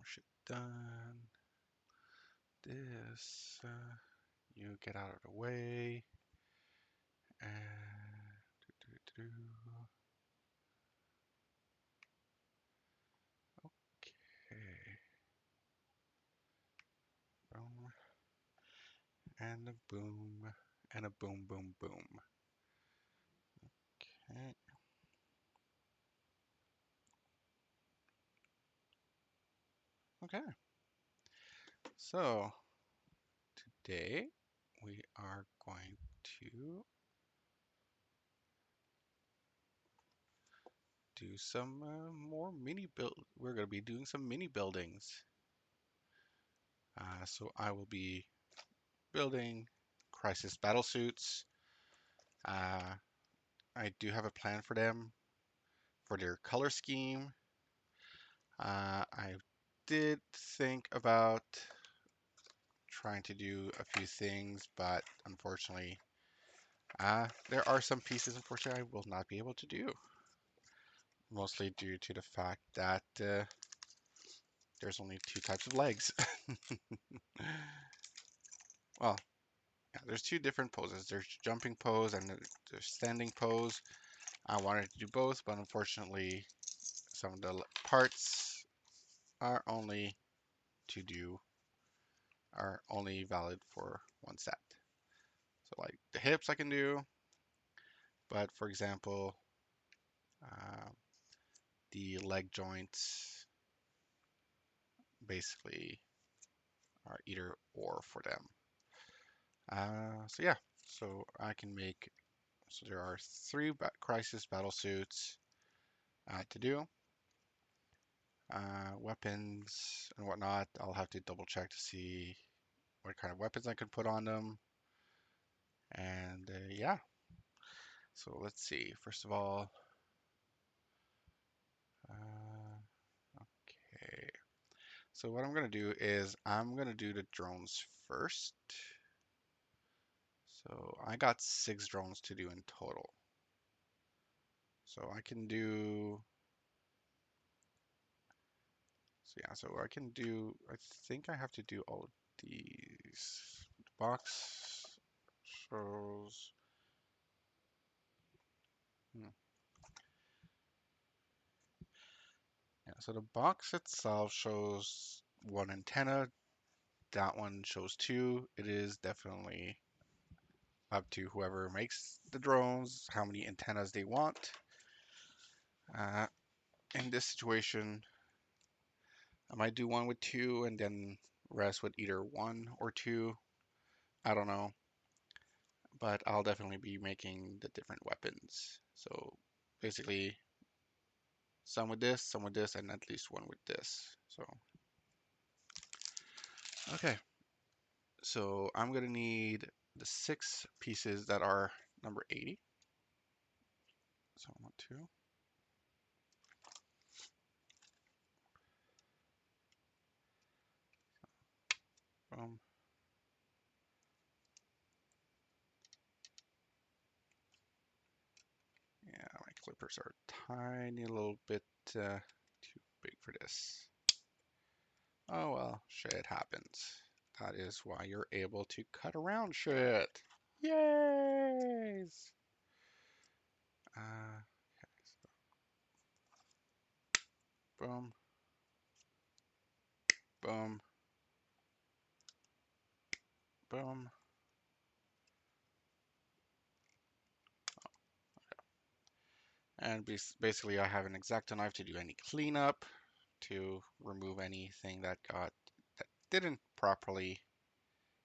Shit done. This, you get out of the way. And okay. Boom. And a boom. And a boom, boom, boom. Okay. Okay. So today we are going to do some more mini build. We're going to be doing some mini buildings. So I will be building crisis battlesuits. Uh, I do have a plan for them for their color scheme. I did think about trying to do a few things, but unfortunately, there are some pieces, unfortunately, I will not be able to do. Mostly due to the fact that there's only two types of legs. Well, yeah, there's two different poses. There's jumping pose and there's standing pose. I wanted to do both, but unfortunately, some of the parts are only to do are only valid for one set. So like the hips I can do, but for example, uh, the leg joints basically are either or for them. So yeah, so I can make, so there are three crisis battle suits to do. Weapons and whatnot, I'll have to double check to see what kind of weapons I could put on them. And yeah, so let's see. First of all, okay. So what I'm gonna do is I'm gonna do the drones first. So I got 6 drones to do in total. So I can do, so yeah, so I can do, I think I have to do all of these. The box shows, hmm, yeah, so the box itself shows one antenna. That one shows two. It is definitely up to whoever makes the drones, how many antennas they want. Uh, in this situation, I might do one with two and then rest with either one or two. I don't know, but I'll definitely be making the different weapons. So basically, some with this, and at least one with this. So, okay. So I'm gonna need the 6 pieces that are number 80. So I want two. Boom. Yeah, my clippers are tiny little bit too big for this. Oh well, shit happens. That is why you're able to cut around shit. Yays! Okay, so boom, boom, boom. And basically, I have an X-Acto knife to do any cleanup, to remove anything that didn't properly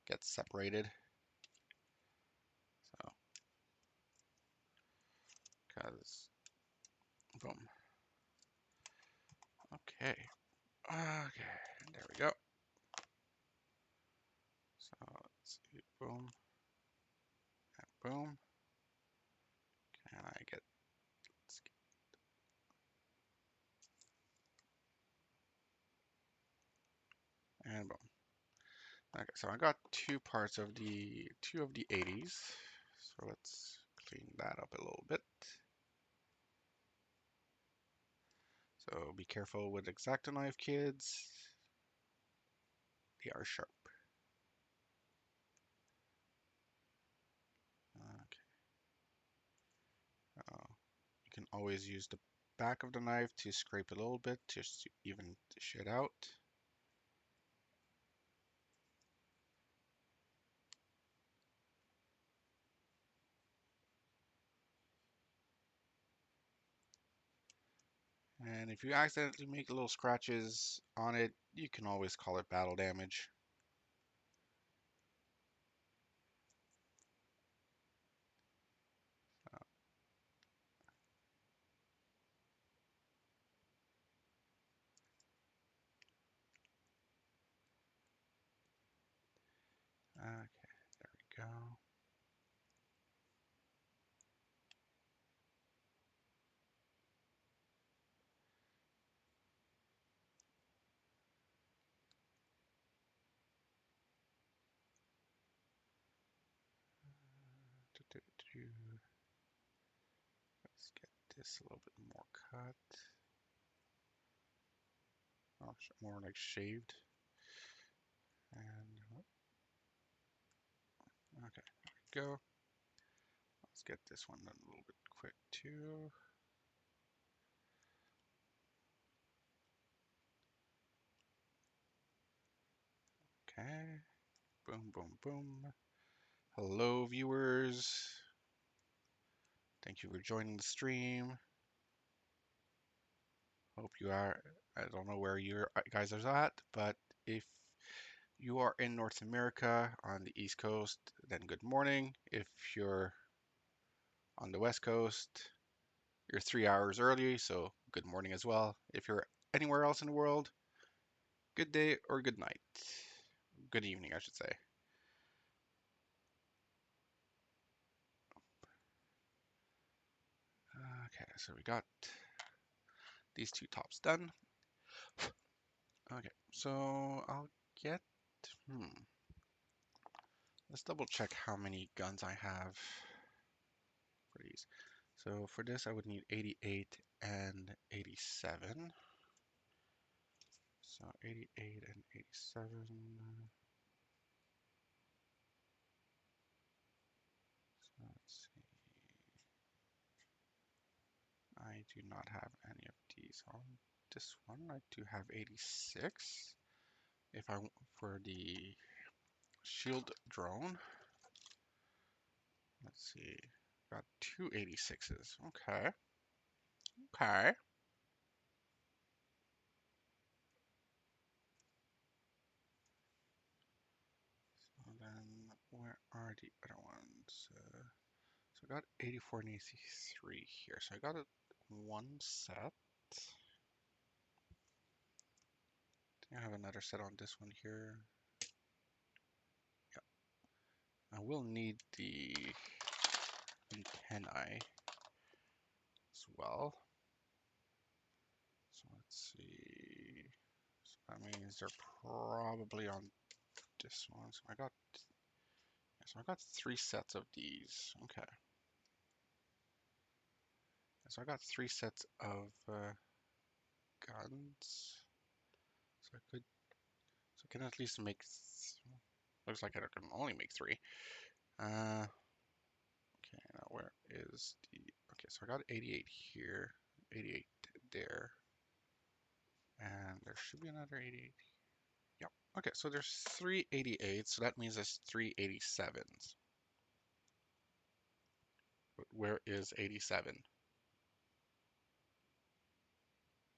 get separated. So, cause boom. Okay. Okay. There we go. So let's see. Boom and boom. Can I get? And boom. Okay, so I got two of the 80s. So let's clean that up a little bit. So be careful with X-Acto knife, kids. They are sharp. Okay. You can always use the back of the knife to scrape a little bit just to even the shit out. And if you accidentally make little scratches on it, you can always call it battle damage. Okay, there we go. Let's get this a little bit more cut. Oh, more like shaved. And okay, there we go. Let's get this one done a little bit quick too. Okay. Boom, boom, boom. Hello, viewers. Thank you for joining the stream. Hope you are. I don't know where you guys are at, but if you are in North America on the East Coast, then good morning. If you're on the West Coast, you're 3 hours early, so good morning as well. If you're anywhere else in the world, good day or good night. Good evening, I should say. Okay, so we got these two tops done. Okay, so I'll get, let's double check how many guns I have for these. So for this, I would need 88 and 87. So 88 and 87. So let's see. I do not have any of these on this one. I do have 86. If I for the shield drone, let's see. Got two 86s. Okay. Okay. So then where are the other ones? So I got 84 and 83 here. So I got a one set. I have another set on this one here. Yeah. I will need the antennae as well. So let's see. So that means they're probably on this one. So I got three sets of these. Okay. So I got three sets of guns. So I can at least make. Looks like I can only make three. Okay, now where is the? Okay, so I got 88 here, 88 there, and there should be another 88. Yep. Okay, so there's three 88s, so that means there's three 87s. But where is 87?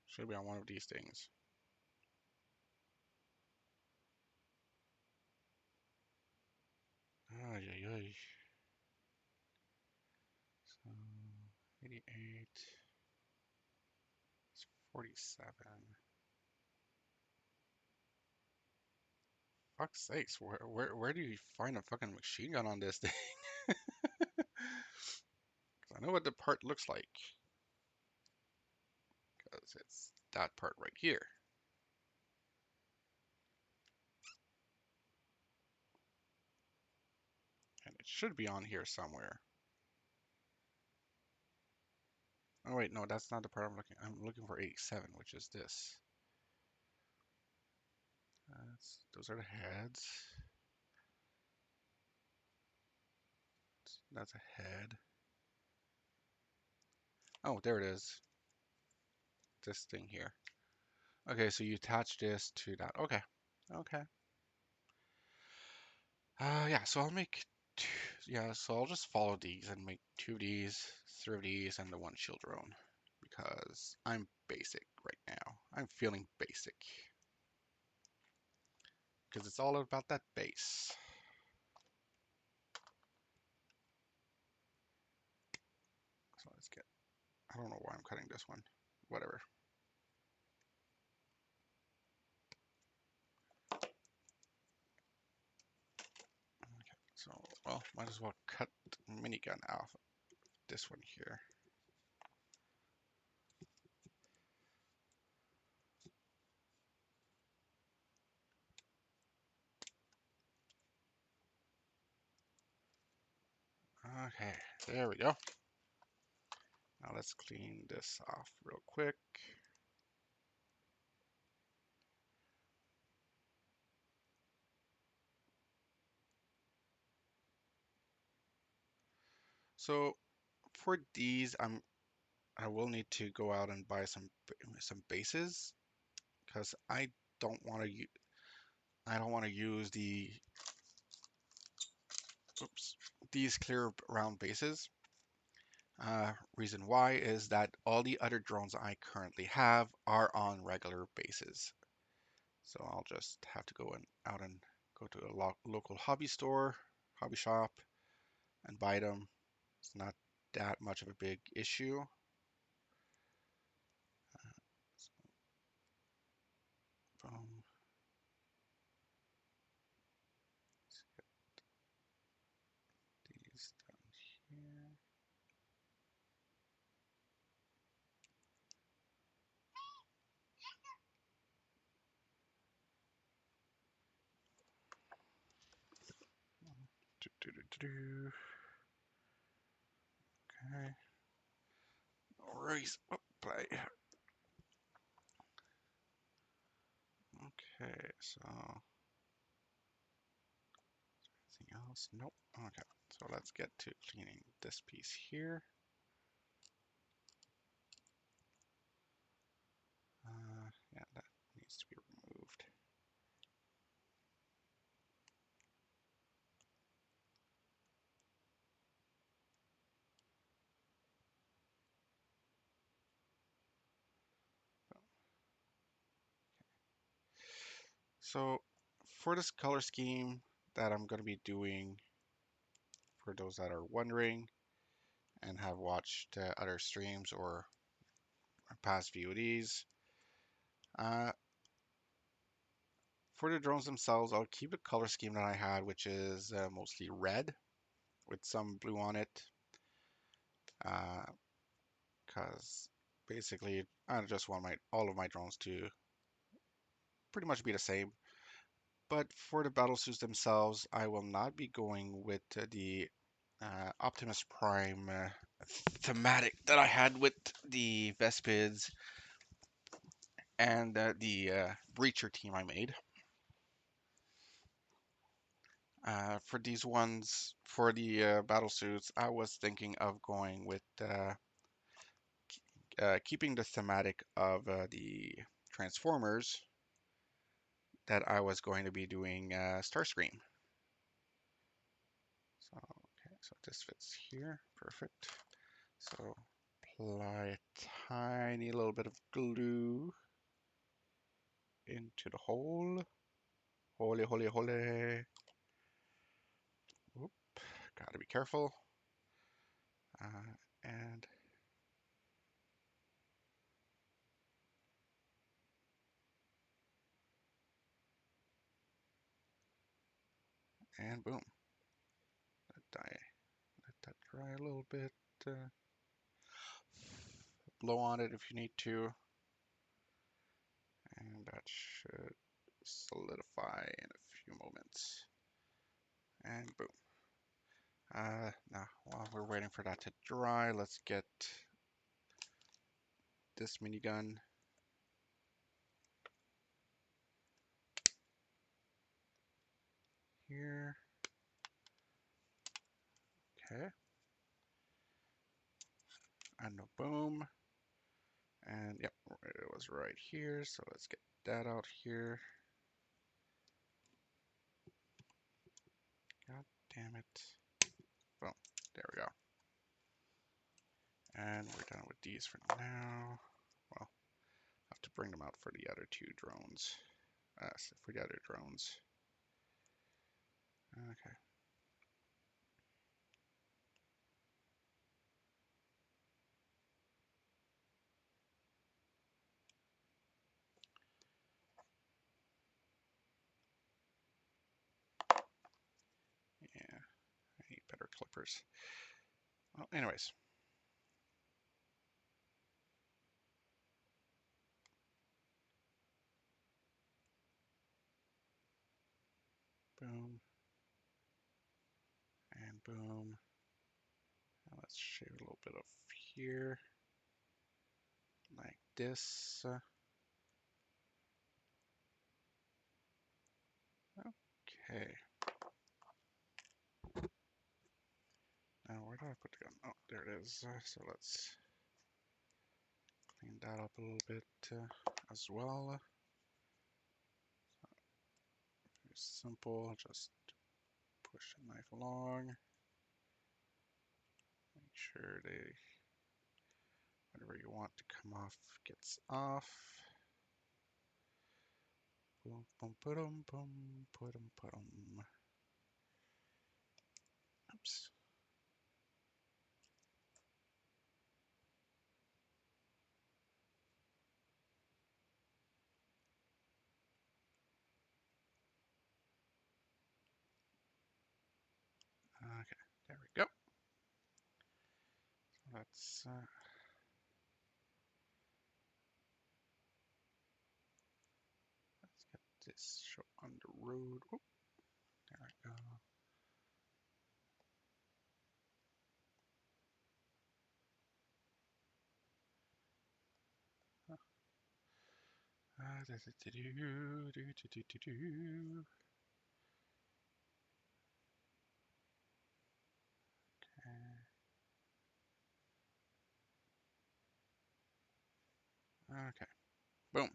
Should be on one of these things. Ay, ay, ay. So 88, it's 47. Fuck's sakes, where do you find a fucking machine gun on this thing? 'Cause I know what the part looks like. Because it's that part right here. And it should be on here somewhere. Oh wait, no, that's not the part I'm looking. I'm looking for 87, which is this. Those are the heads. That's a head. Oh, there it is. This thing here. Okay, so you attach this to that. Okay. Okay. Yeah, so I'll make two, yeah, so I'll just follow these and make two of these, three of these, and the one shield drone because I'm basic right now. I'm feeling basic because it's all about that base. So let's get, I don't know why I'm cutting this one. Whatever. So, well, might as well cut the minigun off this one here. Okay, there we go. Now let's clean this off real quick. So for these, I will need to go out and buy some bases because I don't want to use oops these clear round bases. Reason why is that all the other drones I currently have are on regular bases. So I'll just have to go out and go to a local hobby store, hobby shop, and buy them. It's not that much of a big issue. So, boom. These down here. Do, do, do, do, do. Okay. No worries. Oh, play. Okay, so anything else? Nope. Okay, so let's get to cleaning this piece here. Yeah, that needs to be removed. So for this color scheme that I'm going to be doing, for those that are wondering and have watched other streams or past VODs, uh, for the drones themselves, I'll keep the color scheme that I had, which is mostly red with some blue on it, because basically I just want all of my drones to pretty much be the same. But for the battlesuits themselves, I will not be going with the Optimus Prime thematic that I had with the Vespids and the Breacher team I made. For these ones, for the battlesuits, I was thinking of going with keeping the thematic of the Transformers that I was going to be doing Starscream. So, okay, so this fits here, perfect. So apply a tiny little bit of glue into the hole. Holy, holy, holy. Whoop, gotta be careful. And boom. Let that dry a little bit. Blow on it if you need to. And that should solidify in a few moments. And boom. Now, while we're waiting for that to dry, let's get this minigun. here. Okay. And a boom. And yep, it was right here. So let's get that out here. God damn it. Boom. There we go. And we're done with these for now. Well, have to bring them out for the other two drones. For the other drones. Okay. Yeah, I need better clippers. Well, anyways. Boom. And boom. And let's shave a little bit of here. Like this. Okay. Now where did I put the gun? Oh, there it is. So let's clean that up a little bit as well. Very simple. Just push the knife along. Make sure whatever you want to come off gets off. Boom, boom, boom, boom, boom, boom. Oops. Okay, there we go. So let's get this show on the road. Oop, there we go. Okay, boom.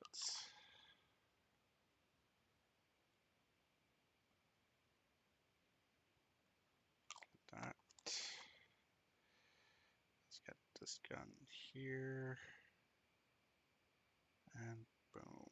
Let's get that. Let's get this gun here. And boom.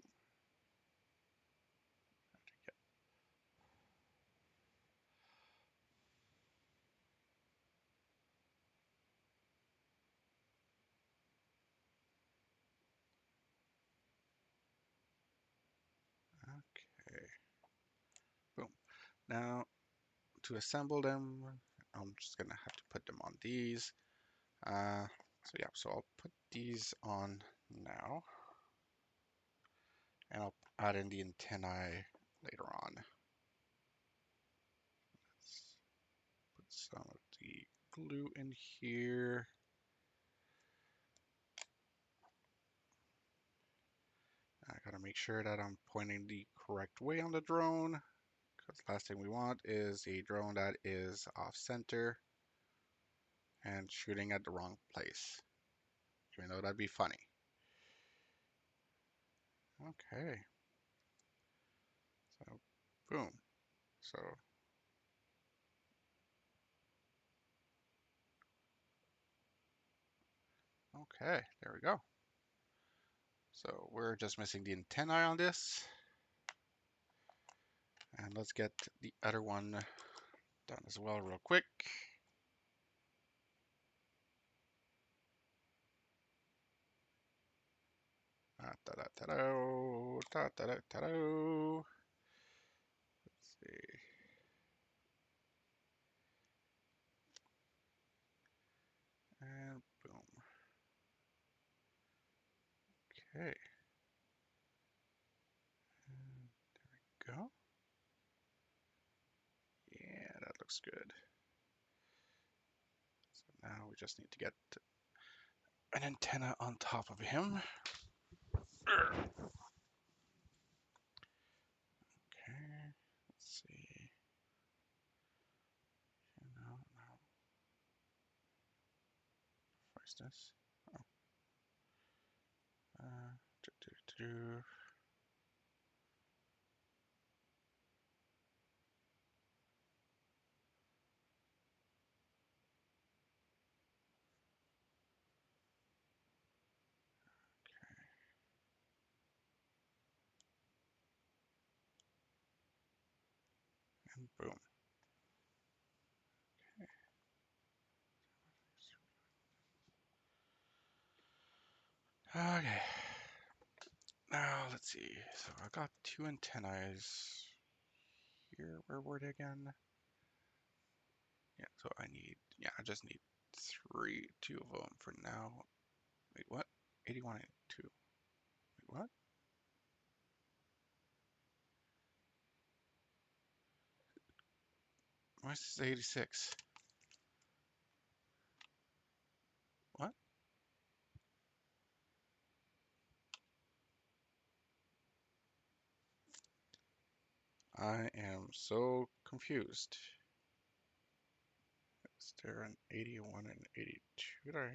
Okay, boom. Now to assemble them, I'm just gonna have to put them on these. So yeah, so I'll put these on now, and I'll add in the antennae later on. Let's put some of the glue in here. I gotta make sure that I'm pointing the correct way on the drone, because the last thing we want is a drone that is off center and shooting at the wrong place. Even though that'd be funny. Okay. So, boom. So, okay, there we go. So we're just missing the antennae on this. And let's get the other one done as well real quick. Ta-da-ta-da, ta-da-ta-da. Let's see. And boom. Okay. And there we go. Yeah, that looks good. So now we just need to get an antenna on top of him. is this? Oh. Do, do, do. And boom. Okay. Now let's see. So I got two antennae here. Where were they again? Yeah, so I just need two of them for now. Wait, what? 81 and 2. Wait, what? Why is this 86? What? I am so confused. Is there an 81 and 82 that I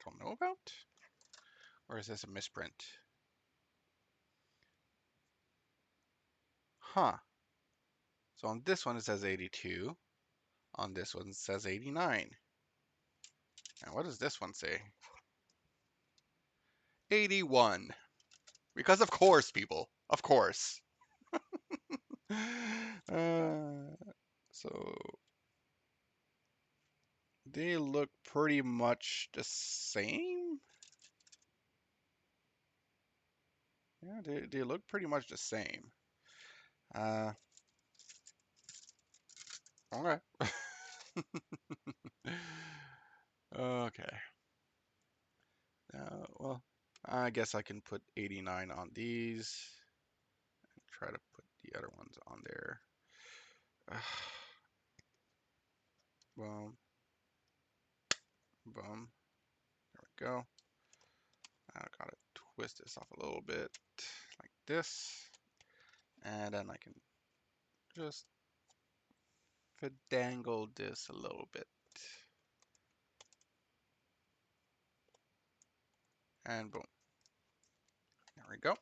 don't know about? Or is this a misprint? Huh. So on this one it says 82. On this one it says 89. And what does this one say? 81. Because of course, people. Of course. Uh, so they look pretty much the same. Yeah, they look pretty much the same. Uh, okay. Okay. Well, I guess I can put 89 on these and try to put the other ones on there. Boom, boom. There we go. I gotta twist this off a little bit like this. And then I can just fidangle this a little bit. And boom. There we go.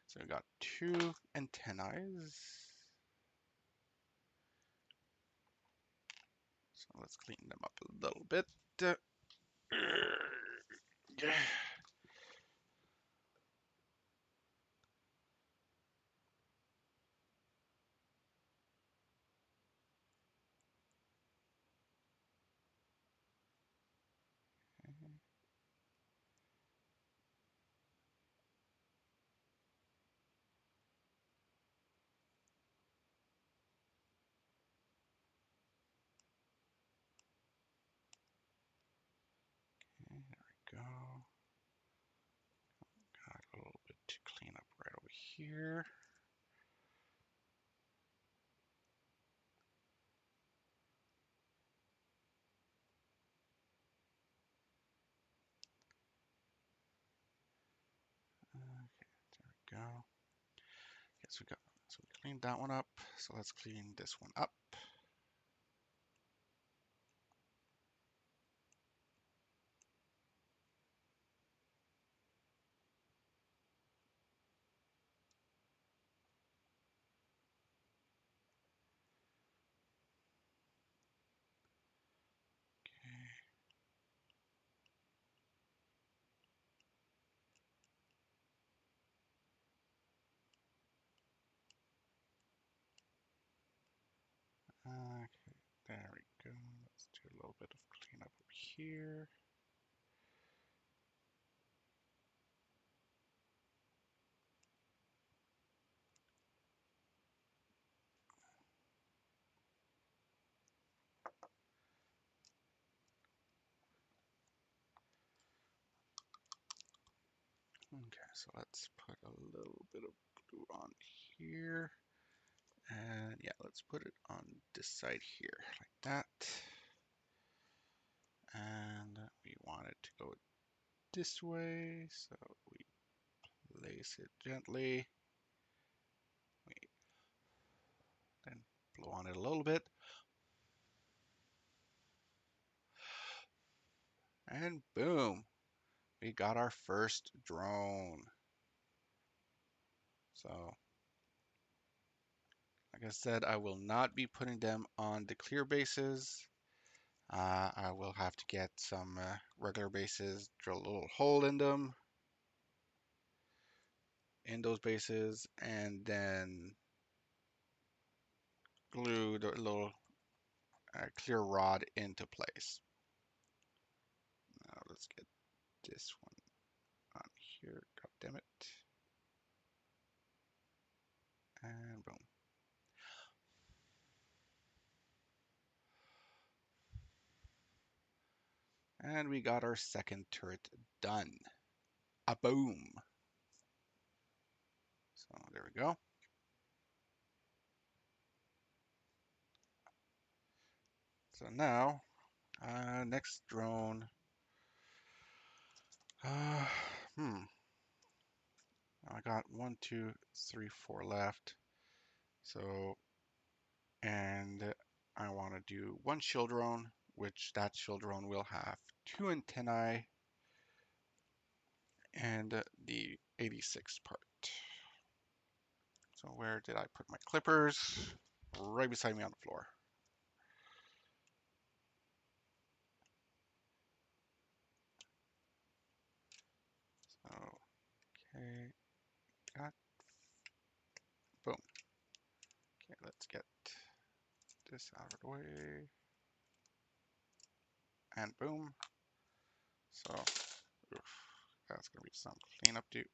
So we got two antennae. So let's clean them up a little bit. Yeah. Okay, there we go. Got a little bit to clean up right over here. Okay, there we go. Yes, so we cleaned that one up. So let's clean this one up. Okay, there we go. Let's do a little bit of cleanup over here. Okay, so let's put a little bit of glue on here. And yeah, let's put it on this side here, like that. And we want it to go this way, so we place it gently. We then blow on it a little bit. And boom, we got our first drone. So, like I said, I will not be putting them on the clear bases. I will have to get some regular bases, drill a little hole in them, in those bases, and then glue the little clear rod into place. Now let's get this one on here. God damn it. And boom. And we got our second turret done. A boom. So there we go. So now, next drone. Uh, hmm. I got 1, 2, 3, 4 left. So, and I want to do one shield drone, which that shield drone will have 2 antennae and the 86 part. So where did I put my clippers? Right beside me on the floor. So, okay, got, boom. Okay, let's get this out of the way. And boom. So, oof, that's gonna be some cleanup to,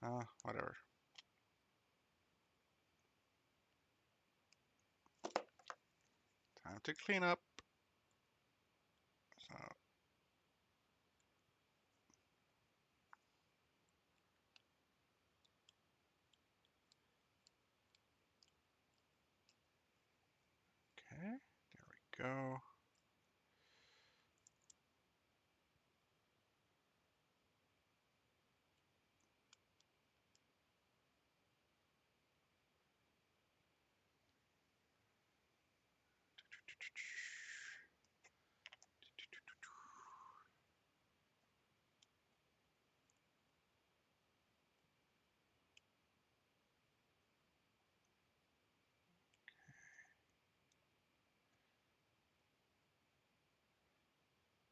oh, whatever. Time to clean up. So, okay, there we go.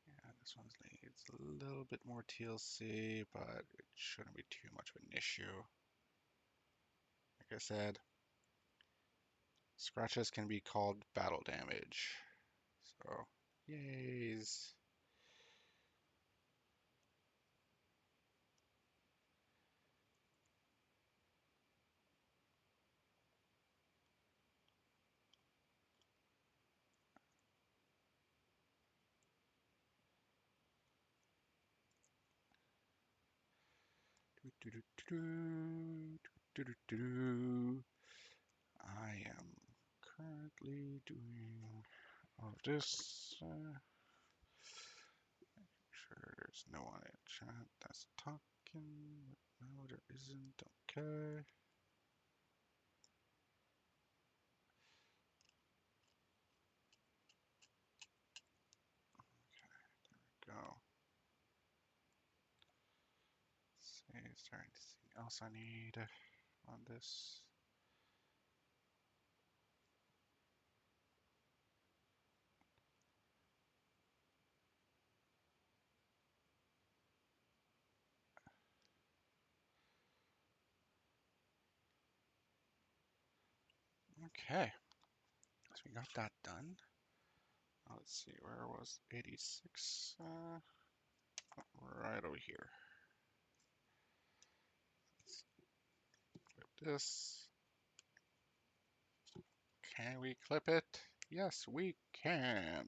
Yeah, this one needs a little bit more TLC, but it shouldn't be too much of an issue. Like I said, scratches can be called battle damage. So, yays. I am currently doing all of this. Sure, there's no one in chat that's talking. No, there isn't. Okay. Go. See, is there anything else I need on this? Okay, so we got that done. Let's see, where was 86? Right over here. Let's clip this. Can we clip it? Yes, we can.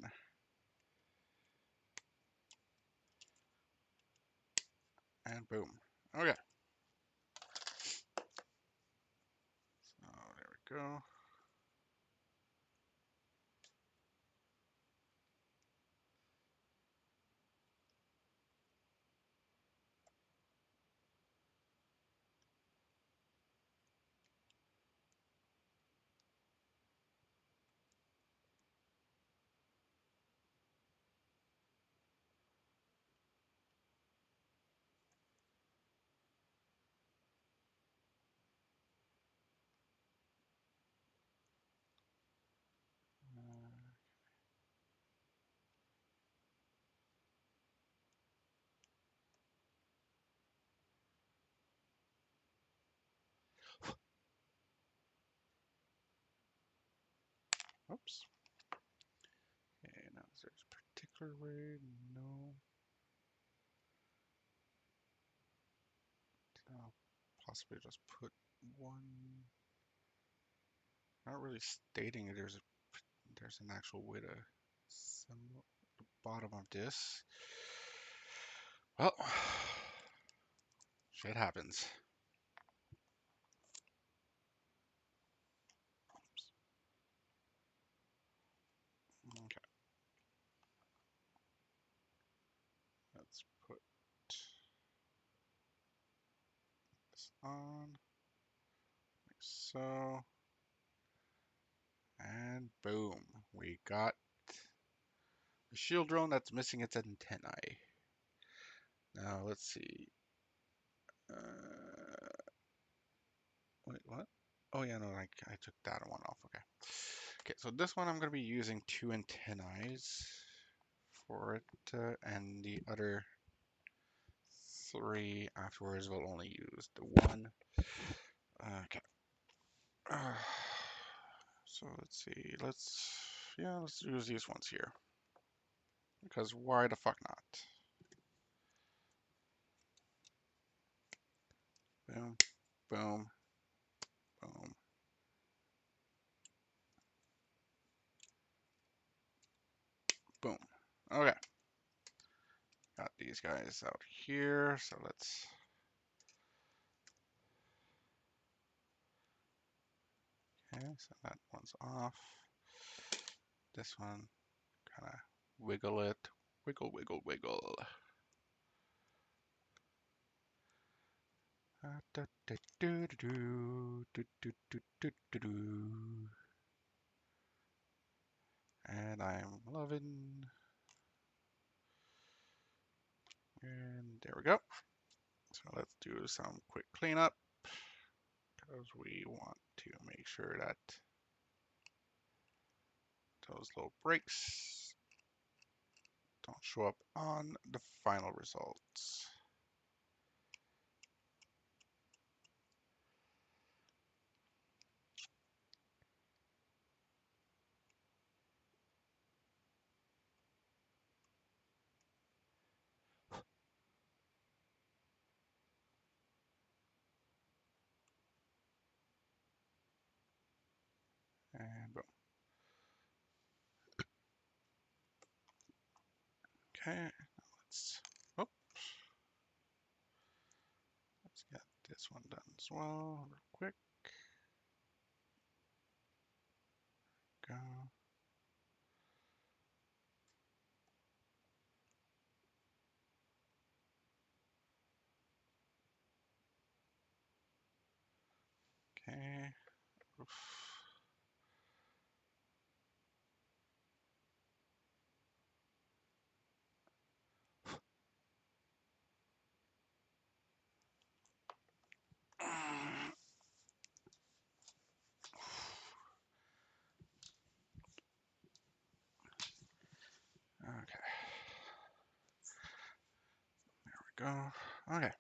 And boom. Okay. So there we go. Simpler way, no. I'll possibly just put one. Not really stating it. There's an actual way to assemble the bottom of this. Well, shit happens. Okay, let's put this on like so, and boom, we got a shield drone that's missing its antennae. Now let's see. Wait, what? Oh yeah, no, I took that one off. Okay. Okay, so this one I'm going to be using two antennae for it, and the other three afterwards will only use the one. Okay. So let's see. Let's use these ones here. Because why the fuck not? Boom, boom, boom, boom. Okay. Got these guys out here. So let's. Okay, so that one's off. This one, kind of wiggle it. Wiggle, wiggle, wiggle. And I'm loving. And there we go. So let's do some quick cleanup because we want to make sure that those little breaks don't show up on the final results. And boom. Okay, let's, oh, let's get this one done as well, real quick. Go. Okay. Oof. Okay, there we go. Okay,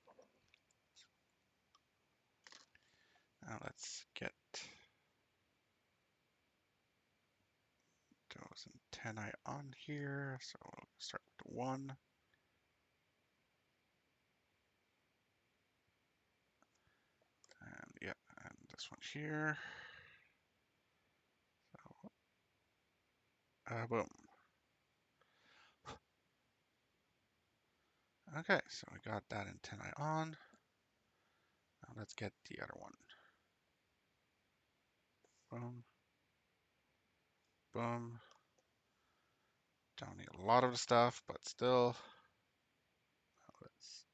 now let's get those antennae on here. So we'll start with one. And yeah, and this one here. So, boom. Okay, so we got that antennae on. Now let's get the other one. Boom, boom. Don't need a lot of the stuff, but still. Let's,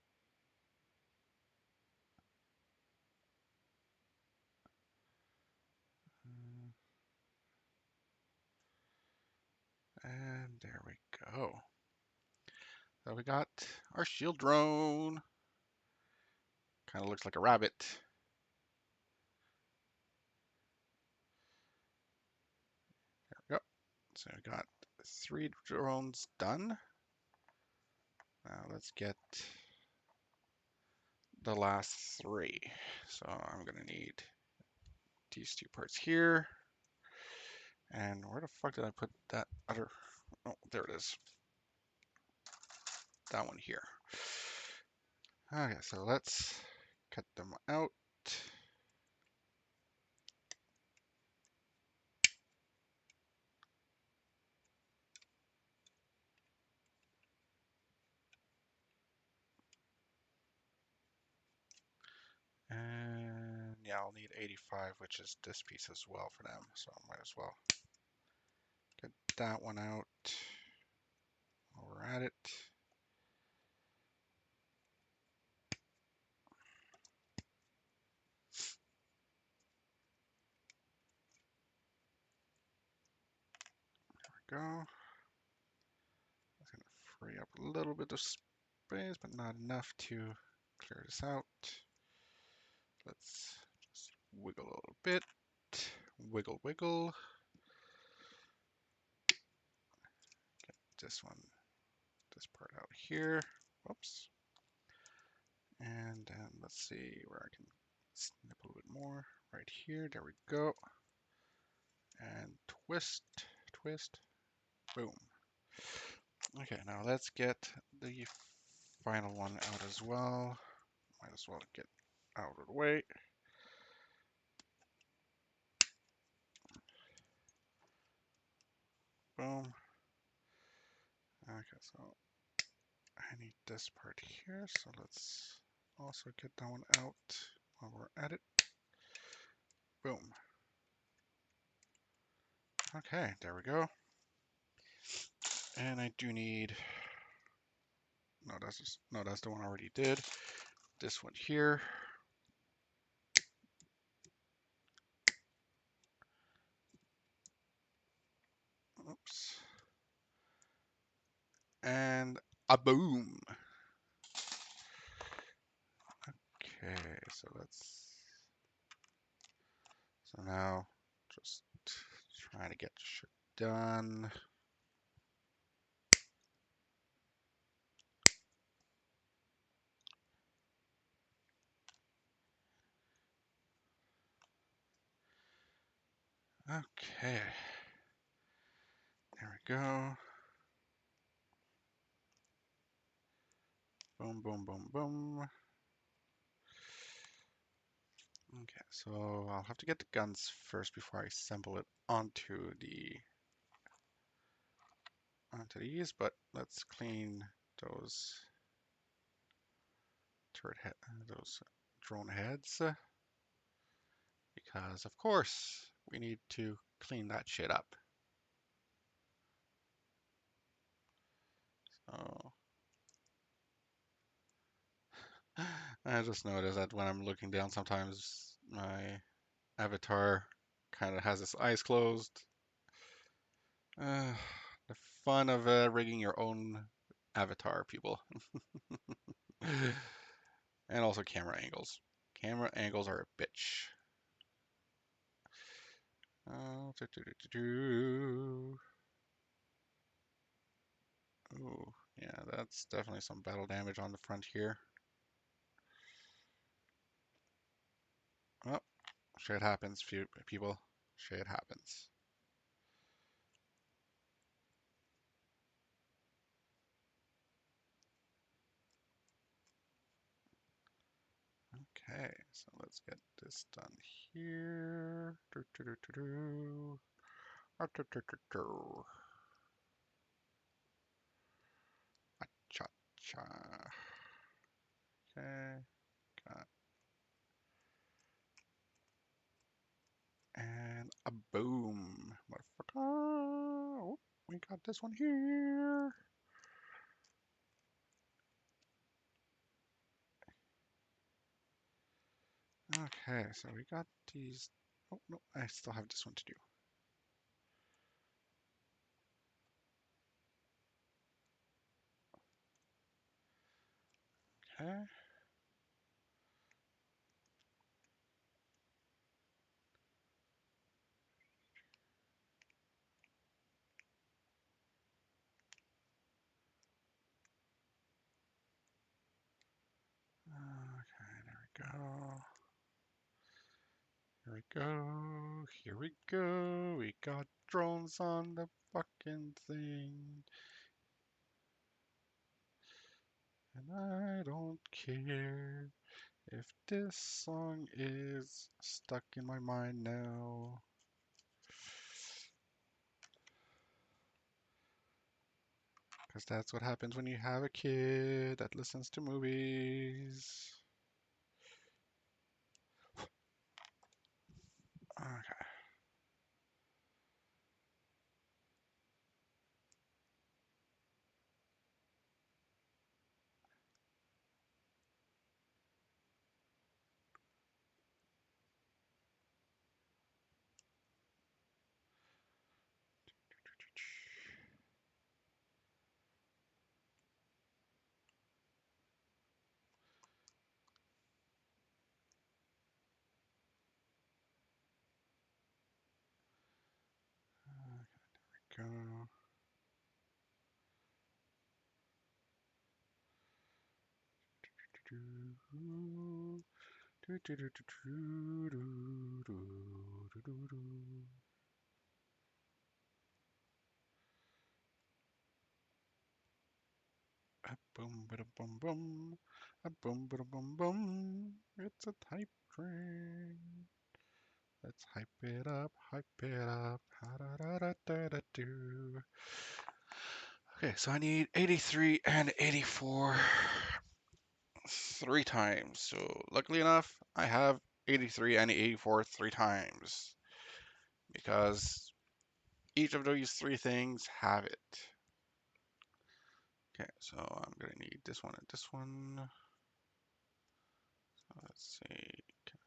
and there we go. So we got our shield drone. Kind of looks like a rabbit. There we go. So we got 3 drones done. Now let's get the last 3. So I'm gonna need these 2 parts here. And where the fuck did I put that other? Oh, there it is. that one here. Okay, so let's cut them out. And yeah, I'll need 85, which is this piece as well for them. So I might as well get that one out while we're at it. There we go. That's going to free up a little bit of space, but not enough to clear this out. Let's just wiggle a little bit. Wiggle, wiggle. This one, this part out here. Whoops. And then let's see where I can snip a little bit more. Right here. There we go. And twist, twist, boom. Okay, now let's get the final one out as well. Might as well get out of the way. Boom. Okay, so I need this part here, so let's also get that one out while we're at it. Boom. Okay, there we go. And I do need, no, that's the one I already did. This one here. Oops. And a boom. Okay, so now just trying to get shit done. Okay. There we go. Boom, boom, boom, boom. Okay, so I'll have to get the guns first before I assemble it onto these, but let's clean those those drone heads, because of course we need to clean that shit up. So I just noticed that when I'm looking down, sometimes my avatar kind of has its eyes closed. The fun of rigging your own avatar, people. And also camera angles. Camera angles are a bitch. Ooh, yeah, that's definitely some battle damage on the front here. Oh, shit happens, people. Shit happens. Okay, so let's get this done here. Cha cha. Okay, got and a boom, motherfucker. Oh, we got this one here. Okay, so we got these. Oh no, I still have this one to do. Okay. Okay, there we go. Here we go. Here we go. We got drones on the fucking thing. And I don't care if this song is stuck in my mind now. Because that's what happens when you have a kid that listens to movies. Okay. Go. A boom, bada boom, boom. A boom, bada boom, boom. It's a type train. Let's hype it up, hype it up. Ha-da-da-da-da-da-do. Okay, so I need 83 and 84 three times. So luckily enough, I have 83 and 84 three times because each of those three things have it. Okay, so I'm gonna need this one and this one. So let's see, can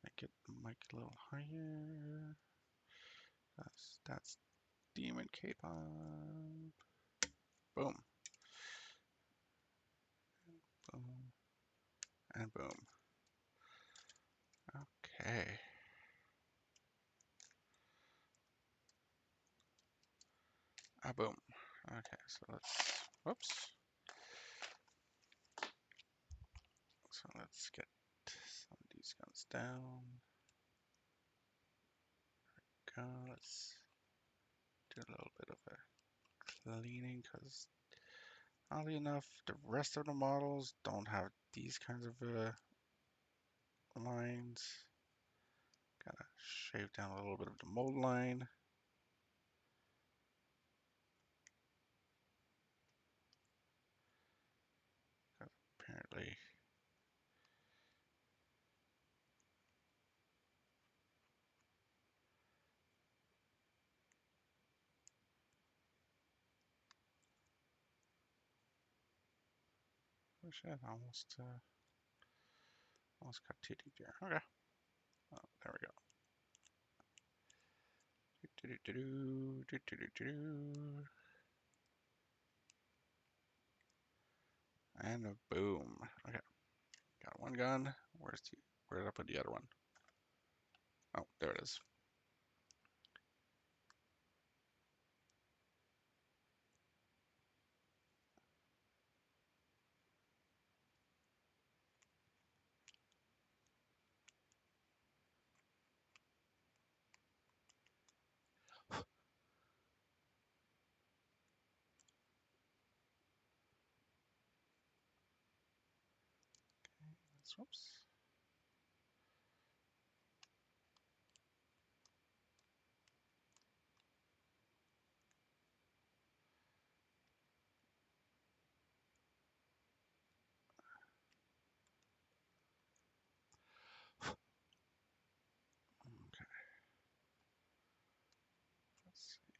I get the mic a little higher? That's Demon K-pop. Boom, boom, and boom. Okay. Ah, boom. Okay, so whoops. So let's get some of these guns down. Go. Let's do a little bit of a cleaning because oddly enough, the rest of the models don't have these kinds of lines. Gotta shave down a little bit of the mold line. Apparently, oh shit, almost got too deep there. Okay, oh, there we go. And a boom. Okay, got one gun. Where did I put the other one? Oh, there it is. Whoops. Okay, let's see.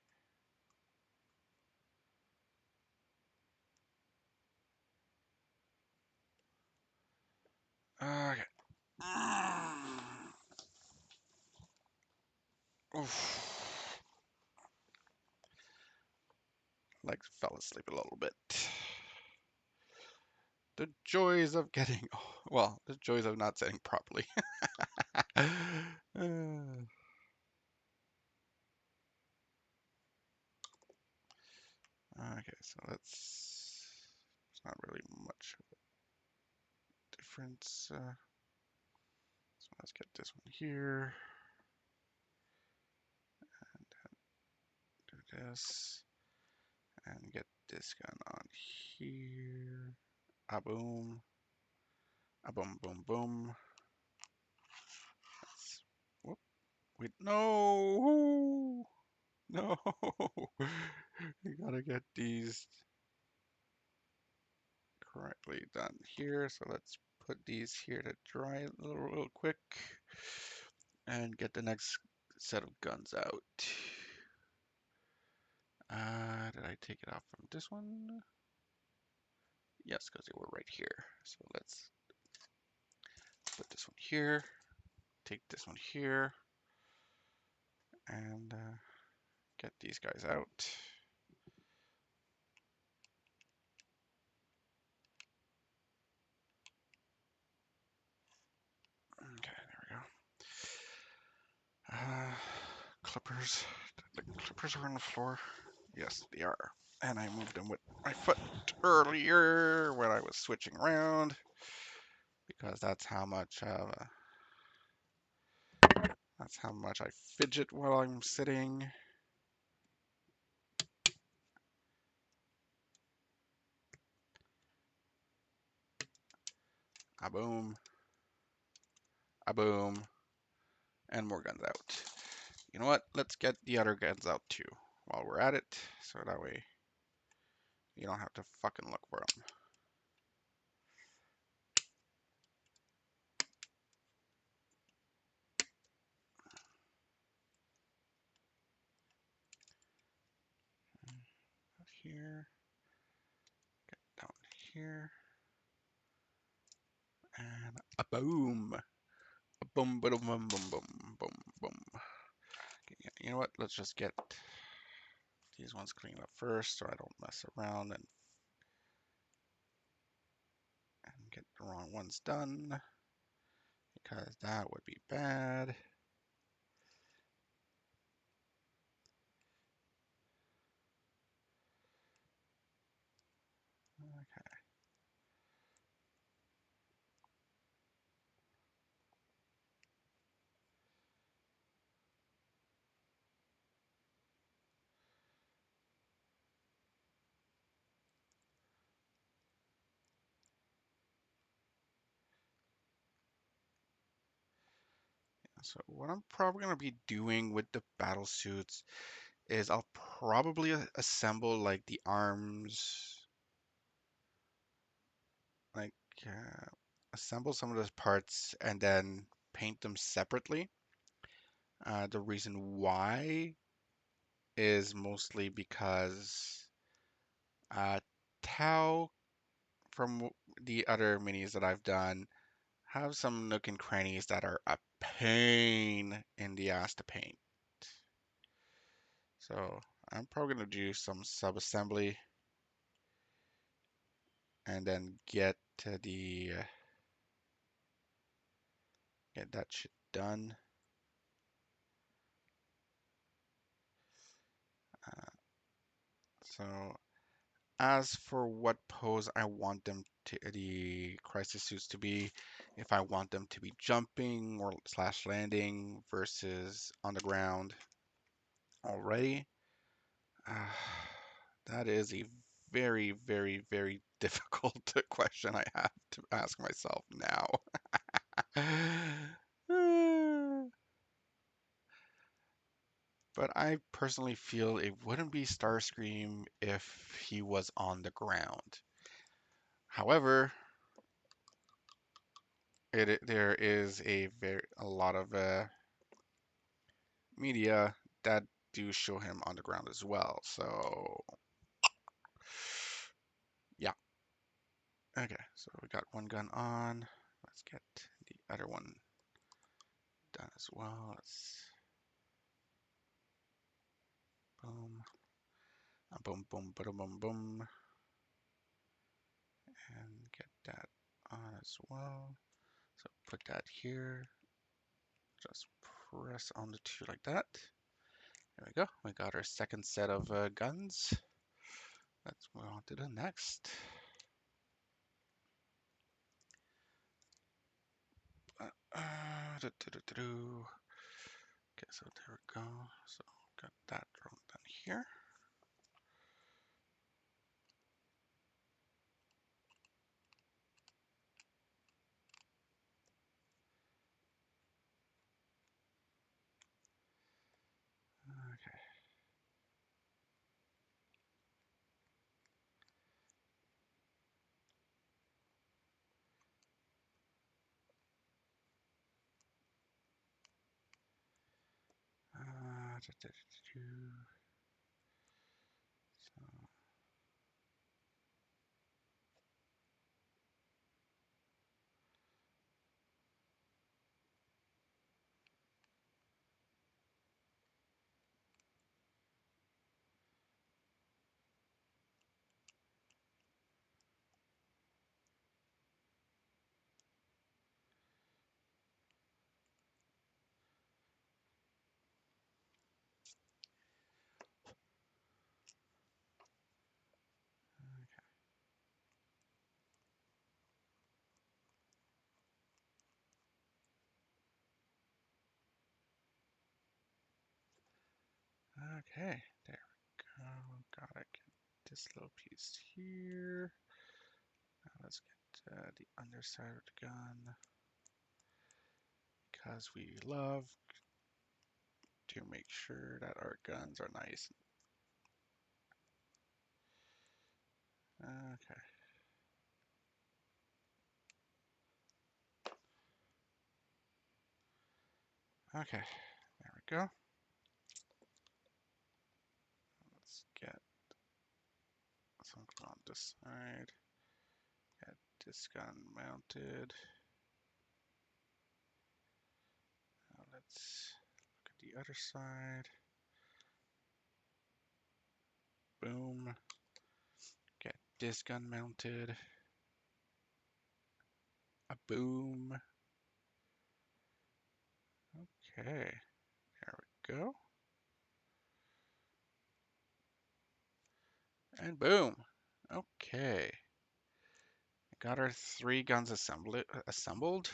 Okay. Oof. Like fell asleep a little bit. The joys of getting, well, the joys of not setting properly. Okay, so it's not really much of a difference. So let's get this one here. And do this. And get this gun on here. A boom. A boom, boom, boom. That's, whoop. Wait, no! No! We gotta get these correctly done here. So let's put these here to dry a real quick and get the next set of guns out. Did I take it off from this one? Yes, because they were right here. So let's put this one here, take this one here, and get these guys out. Okay, there we go. Clippers. The clippers are on the floor. Yes, they are. And I moved them with my foot earlier when I was switching around because that's how much I fidget while I'm sitting. A boom, a boom, and more guns out. You know what? Let's get the other guns out too while we're at it, so that way you don't have to fucking look for them. Here, get down here, and a boom. A boom, boom, boom, boom, boom, boom, boom. Okay, you know what? Let's just get these ones cleaned up first so I don't mess around and get the wrong ones done because that would be bad. Okay. So what I'm probably going to be doing with the battle suits is I'll probably assemble like the arms, like assemble some of those parts and then paint them separately. The reason why is mostly because Tau from the other minis that I've done have some nook and crannies that are a pain in the ass to paint. So I'm probably going to do some sub-assembly and then get that shit done. So as for what pose I want the crisis suits to be, if I want them to be jumping or slash landing versus on the ground already, uh, that is a very, very, very difficult question I have to ask myself now. But I personally feel it wouldn't be Starscream if he was on the ground. However, there is a lot of media that do show him on the ground as well. So yeah. Okay, so we got one gun on. Let's get the other one done as well. Let's boom, boom, boom, boom, boom, boom, and get that on as well. So put that here. Just press on the two like that. There we go. We got our second set of guns. Let's move on to the next. Okay, so there we go. So got that done here. Okay, there we go. Gotta get this little piece here. Now let's get the underside of the gun because we love to make sure that our guns are nice. Okay. Okay, there we go. Let's get something on this side. Get this gun mounted. Now let's look at the other side. Boom. Get this gun mounted. A boom. Okay, there we go. And boom. Okay. Got our 3 guns assembled.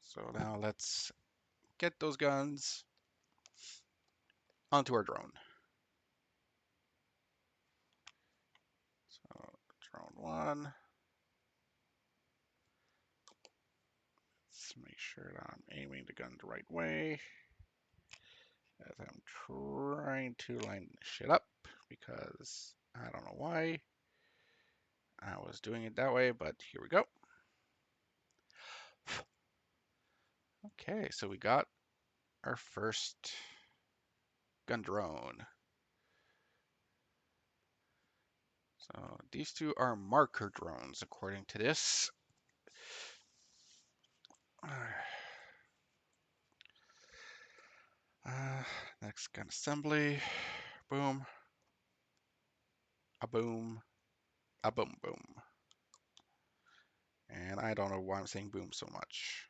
So now let's get those guns onto our drone. So drone 1. Let's make sure that I'm aiming the gun the right way as I'm trying to line shit up because I don't know why I was doing it that way, but here we go. Okay, so we got our first gun drone. So these 2 are marker drones according to this. Next gun assembly. Boom. A boom. A boom boom. And I don't know why I'm saying boom so much.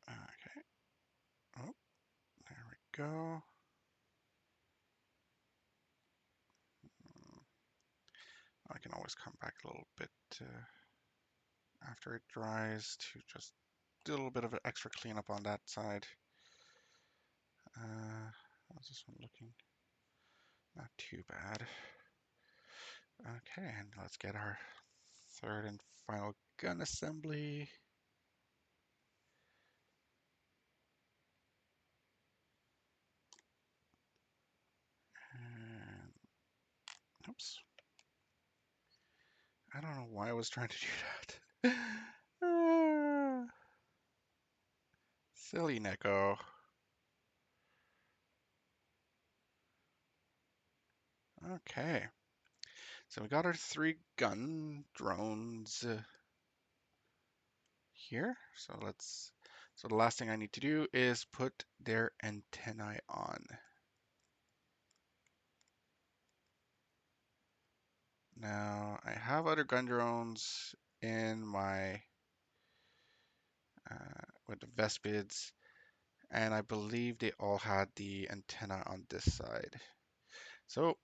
Okay. Oh, there we go. I can always come back a little bit after it dries to just do a little bit of an extra cleanup on that side. How's this one looking? Not too bad. Okay, and let's get our 3rd and final gun assembly. And, oops. I don't know why I was trying to do that. Silly Neko. Okay. So we got our 3 gun drones here. So the last thing I need to do is put their antennae on. Now I have other gun drones in my with the Vespids, and I believe they all had the antenna on this side. So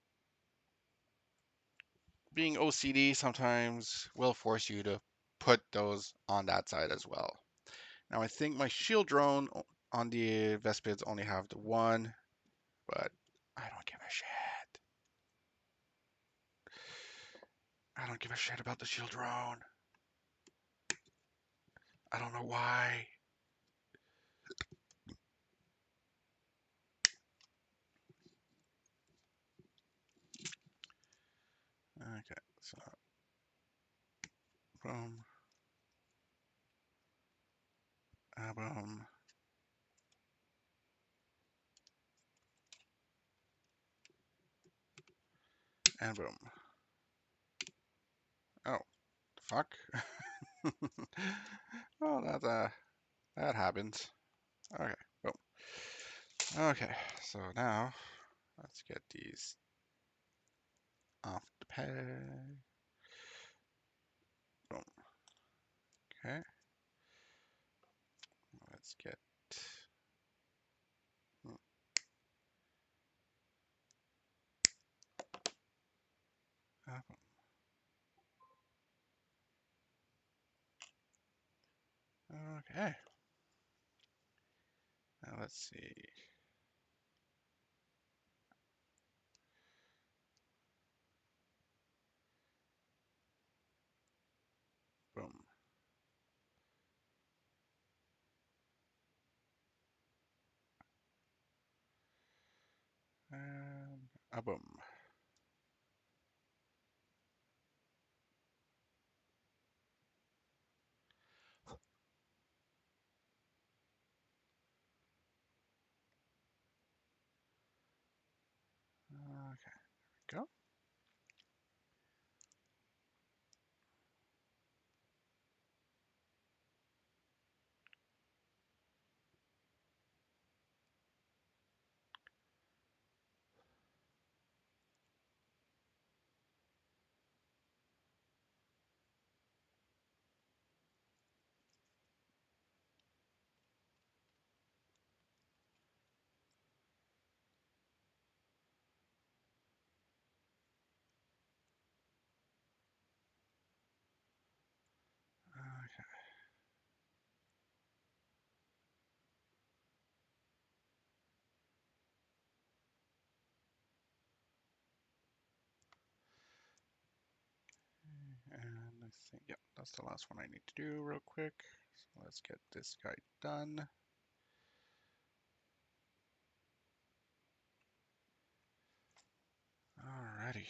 being OCD sometimes will force you to put those on that side as well. Now I think my shield drone on the Vespids only have the one, but I don't give a shit. I don't give a shit about the shield drone. I don't know why. Okay, Boom. Boom. And boom. Oh, fuck. Well, that happens. Okay, boom. Okay, so now let's get these off the peg. Boom. Okay. Let's get. Hmm, boom. Okay. Now let's see. Boom. And a boom. Okay, go. Okay. And I think, yeah, that's the last one I need to do real quick. So let's get this guy done. Alrighty.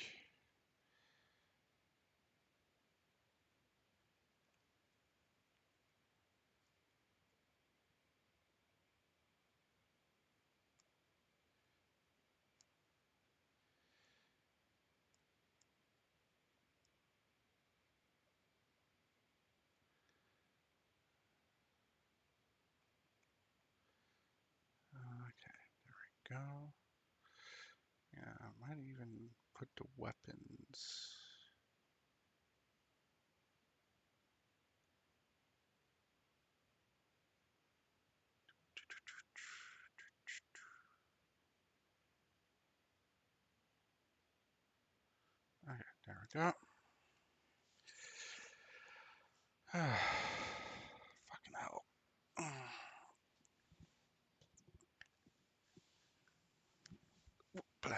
Okay, there we go. Yeah, I might even put the weapons. Okay, there we go. Fucking hell. Play.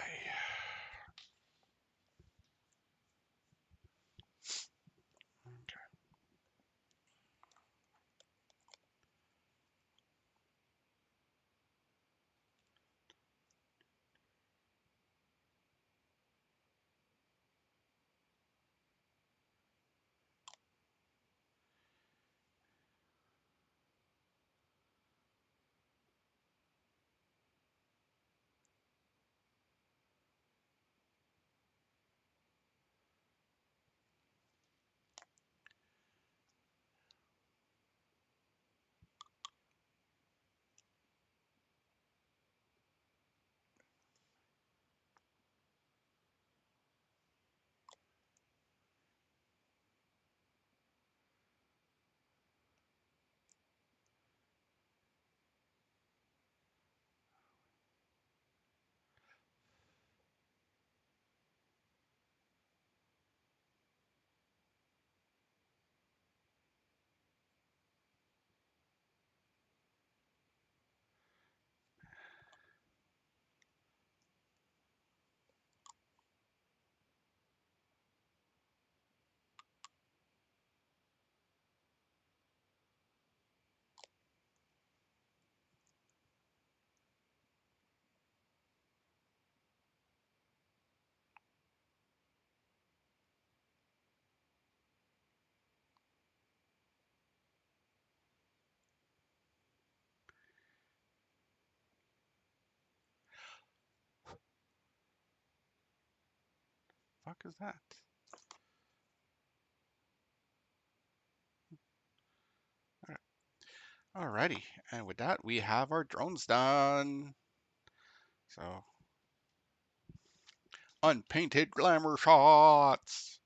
Okay. fuck is that? Alrighty, and with that, we have our drones done. So, unpainted glamour shots.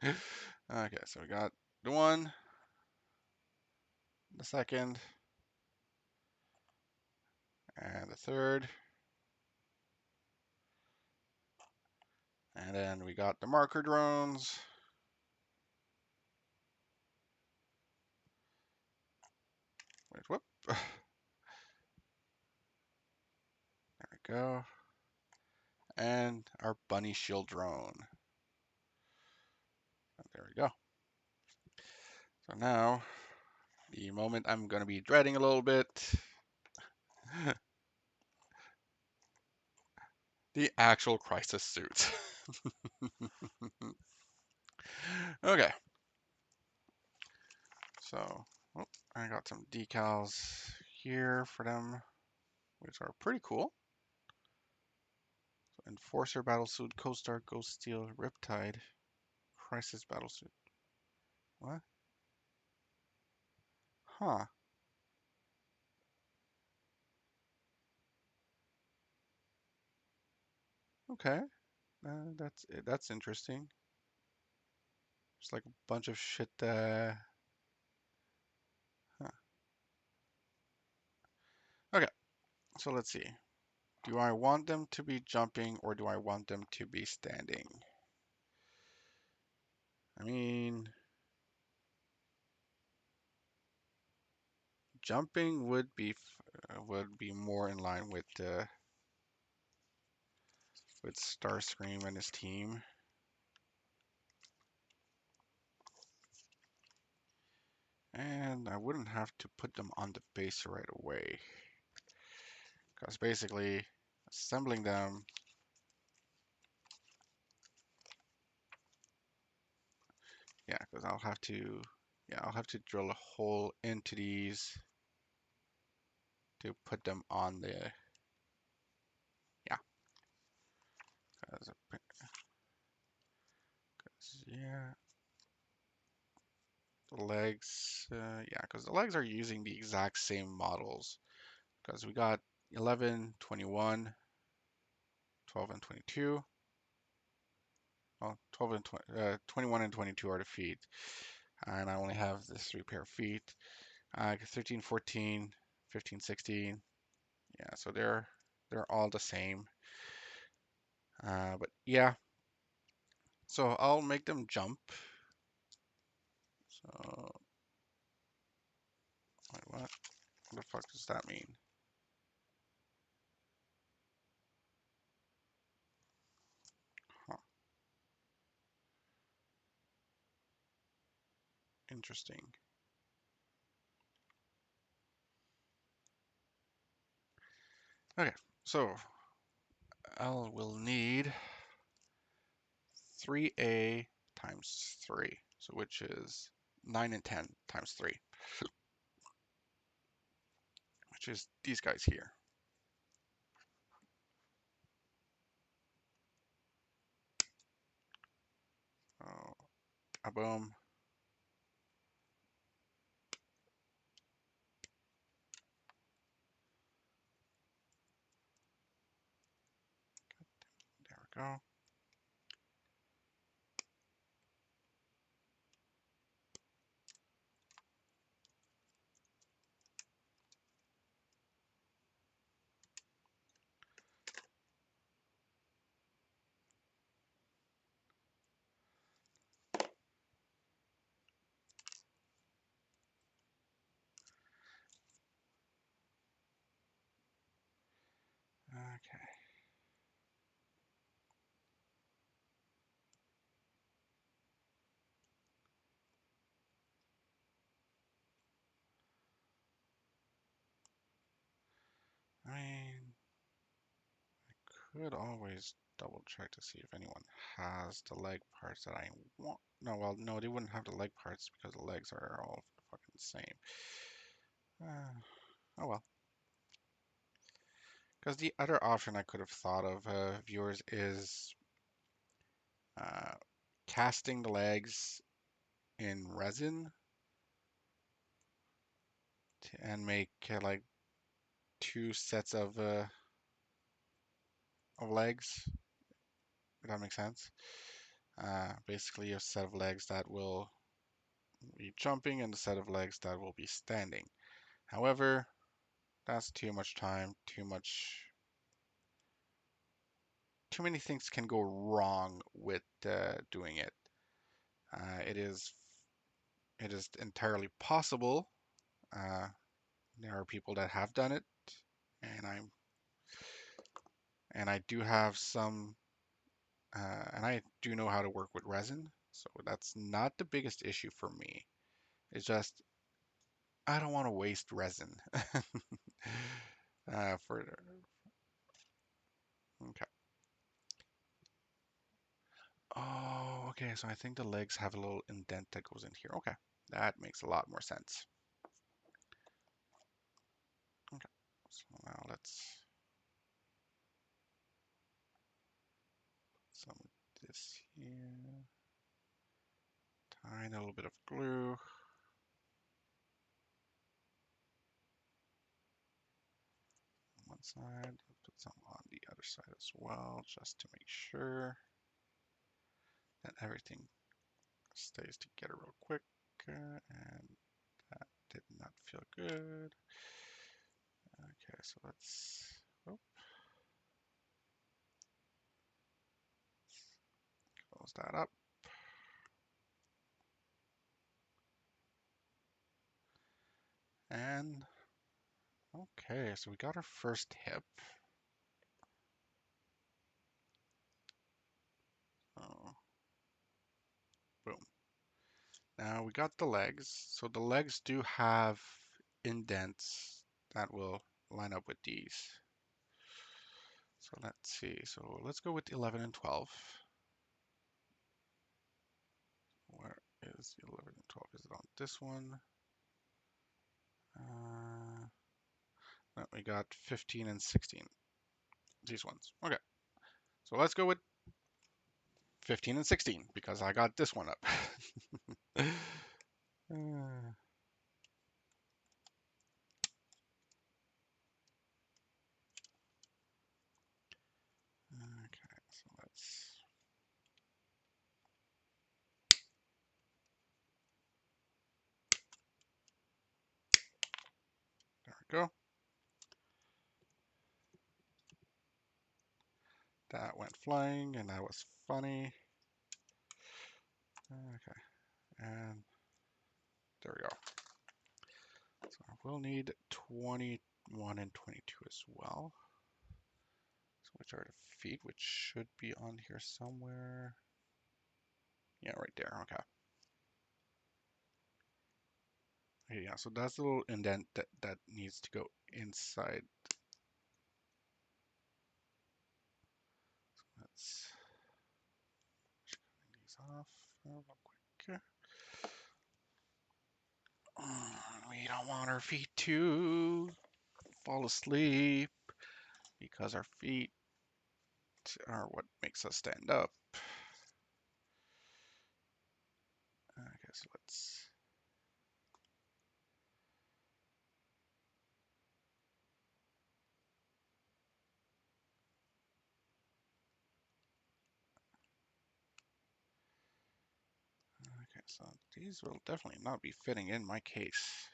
Okay, so we got the one, the second, and the third. And then we got the marker drones. Wait, whoop. There we go. And our bunny shield drone. There we go. So now, the moment I'm going to be dreading a little bit. The actual crisis suit. Okay. So, oh, I got some decals here for them, which are pretty cool. So, Enforcer Battlesuit, Co-Star, Ghost Steel, Riptide, Crisis Battlesuit. What? Huh. Okay. That's interesting. It's like a bunch of shit. Huh. Okay. So let's see. Do I want them to be jumping or do I want them to be standing? I mean, jumping would be more in line with Starscream and his team. And I wouldn't have to put them on the base right away. Because basically, assembling them, yeah, because I'll have to drill a hole into these to put them on the, yeah, yeah, the legs, yeah, because the legs are using the exact same models. Because we got 11, 21, 12, and 22. Well, 12 and 21 and 22 are the feet. And I only have this 3 pair of feet. 13, 14, 15, 16. Yeah, so they're all the same. But yeah, so I'll make them jump. So, wait, what? What the fuck does that mean? Huh, interesting. Okay, so I will need 3A times 3, so which is 9 and 10 times 3, which is these guys here. Oh, a boom. There we go. Okay. I mean, could always double check to see if anyone has the leg parts that I want. No, well, no, they wouldn't have the leg parts because the legs are all fucking the same. Oh well. Because the other option I could have thought of, viewers, is uh, casting the legs in resin and make like two sets of legs. If that makes sense. Basically, a set of legs that will be jumping and a set of legs that will be standing. However, that's too much time, too many things can go wrong with doing it. It is entirely possible. Uh, there are people that have done it, and I do have some, and I do know how to work with resin, so that's not the biggest issue for me. It's just I don't want to waste resin. For okay. Oh, okay. So I think the legs have a little indent that goes in here. Okay, that makes a lot more sense. Okay, so now let's put some of this here. Tie in a little bit of glue. On one side, put some on the other side as well, just to make sure that everything stays together real quick. And that did not feel good. Okay, so let's oh, close that up. And okay, so we got our first hip. Oh, boom. Now we got the legs. So the legs do have indents that will line up with these. So let's see. So let's go with 11 and 12. Where is 11 and 12? Is it on this one? No, we got 15 and 16. These ones. Okay. So let's go with 15 and 16 because I got this one up. Okay, so there we go. That went flying and that was funny. Okay, and there we go. So we'll need 21 and 22 as well. So which are the feet, which should be on here somewhere. Yeah, right there. Okay. Yeah, so that's a little indent that needs to go inside. Let's cutting these off real quick. We don't want our feet to fall asleep because our feet are what makes us stand up. Okay, so let's. Okay, so these will definitely not be fitting in my case.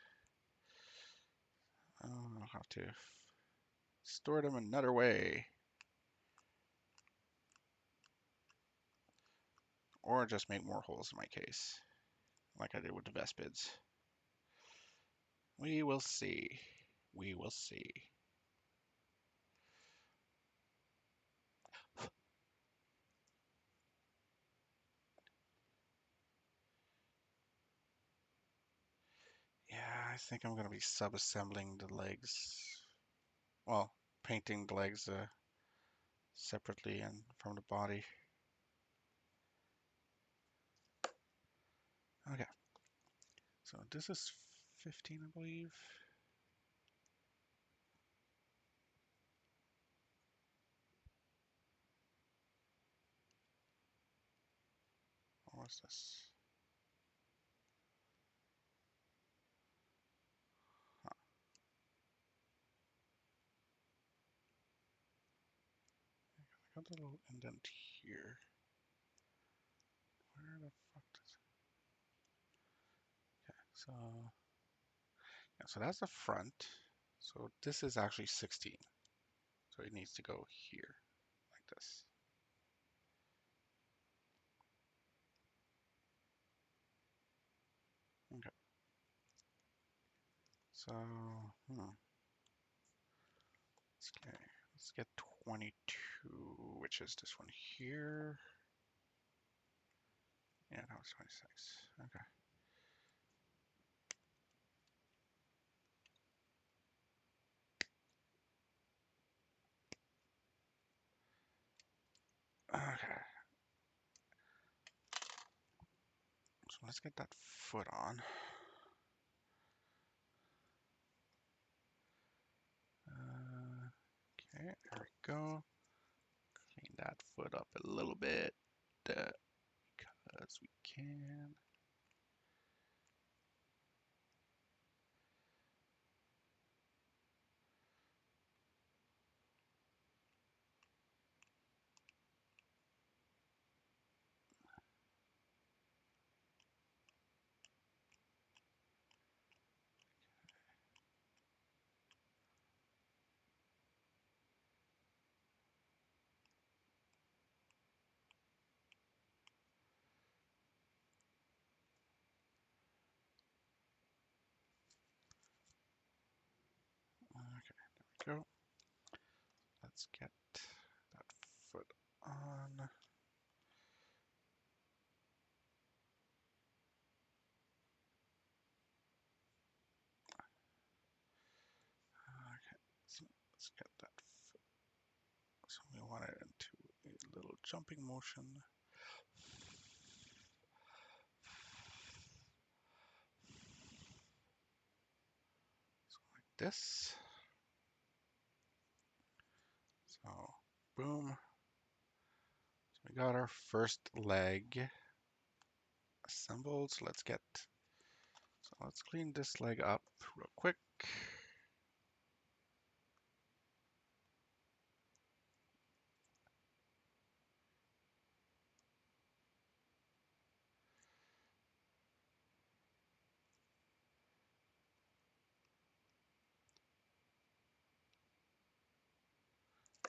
I'll have to store them another way. Or just make more holes in my case, like I did with the Vespids. We will see. We will see. Yeah, I think I'm going to be sub-assembling the legs. Well, painting the legs separately and from the body. Okay. So this is 15, I believe. What's this? Huh. I got a little indent here. Where the fuck does it? Okay, so yeah, so that's the front. So this is actually 16. So it needs to go here, like this. Okay. So, okay, let's get 22, which is this one here. Yeah, that was 26. Okay. Okay. So let's get that foot on. Okay, there we go. Clean that foot up a little bit because we can. Okay, there we go. Let's get that foot on. Okay, so let's get that foot. So we want it into a little jumping motion. So like this. So boom. So we got our first leg assembled. So let's clean this leg up real quick.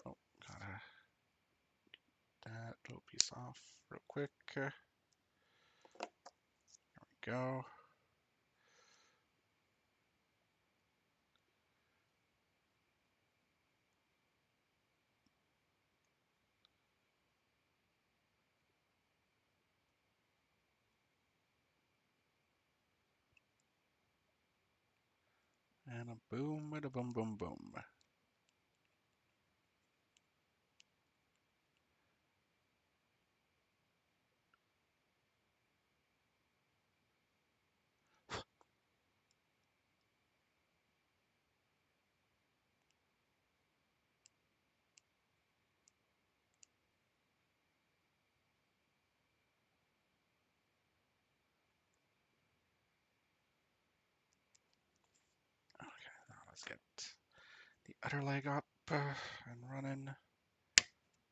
Oh, gotta get that little piece off real quick. There we go. And a boom with a boom boom boom. Okay, now let's get the other leg up and running.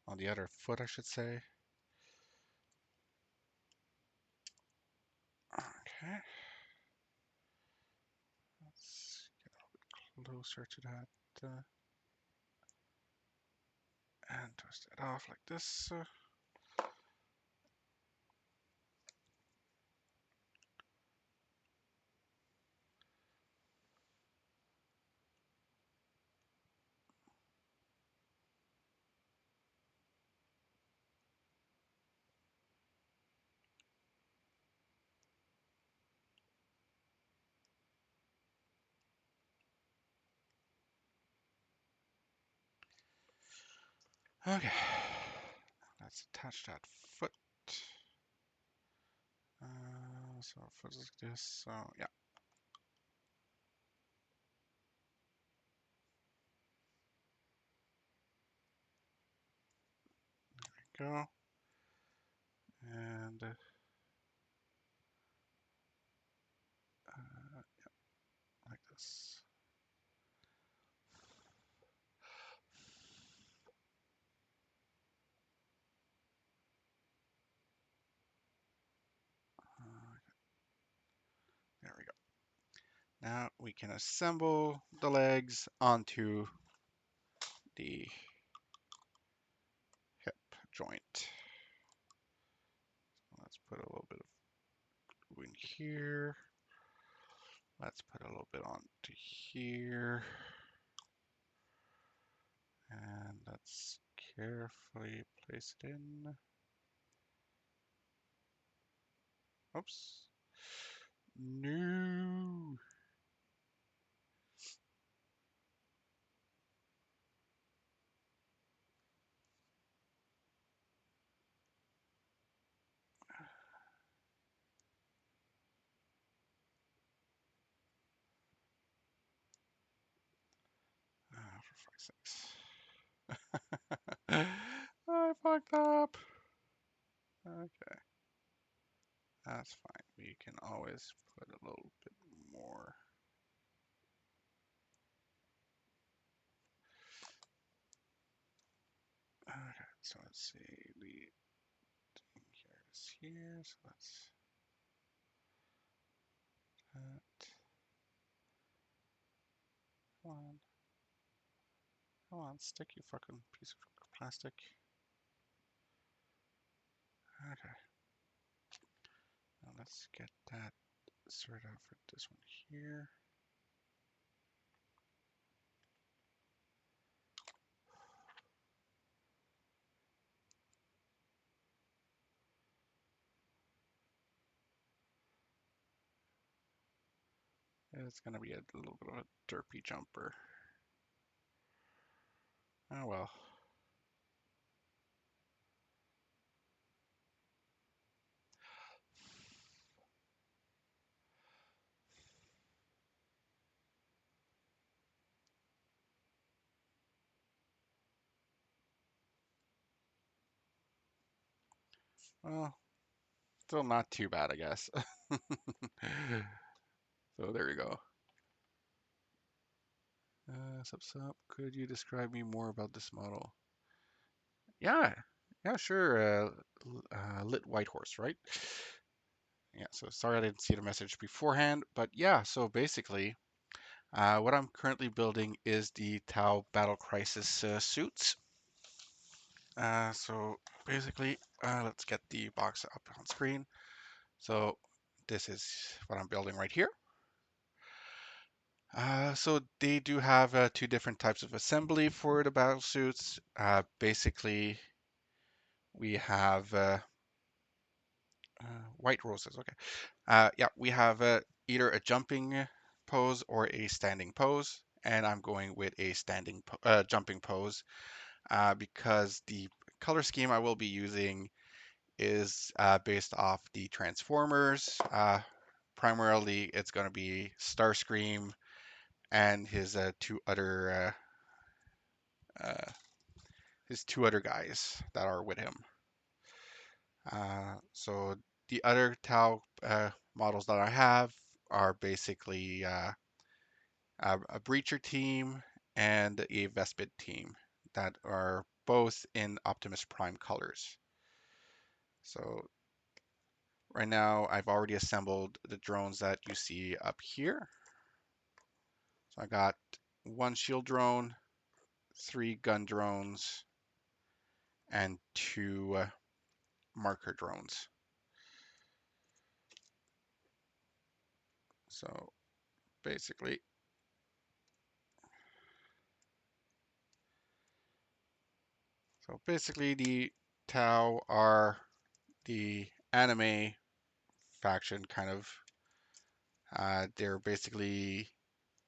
On the other foot, I should say. Okay. Let's get a little bit closer to that and twist it off like this. Okay. Let's attach that foot. So foot is like this. So yeah. There we go. And Now we can assemble the legs onto the hip joint. Let's put a little bit of glue in here. Let's put a little bit onto here. And let's carefully place it in. Oops. No. For fuck's sakes. I fucked up. Okay, that's fine. We can always put a little bit more. Okay, so let's see. The thing here is here. So let's that. Come on. Come on, stick, you fucking piece of plastic. Okay. Now let's get that sorted out for this one here. It's gonna be a little bit of a derpy jumper. Oh well. Well, still not too bad, I guess. So there you go. Sup, could you describe me more about this model? Yeah, yeah, sure. Lit White Horse, right? Yeah, so sorry I didn't see the message beforehand, but yeah, so basically, what I'm currently building is the Tau Battle Crisis suits. So basically, let's get the box up on screen. So this is what I'm building right here. So they do have two different types of assembly for the battle suits. Basically, we have white roses. Okay. Yeah, we have either a jumping pose or a standing pose, and I'm going with a jumping pose because the color scheme I will be using is based off the Transformers. Primarily, it's going to be Starscream and uh, his two other guys that are with him. So the other Tau models that I have are basically a Breacher team and a Vespid team that are both in Optimus Prime colors. So right now I've already assembled the drones that you see up here. So I got one shield drone, three gun drones, and two marker drones. So basically, the Tau are the anime faction kind of. They're basically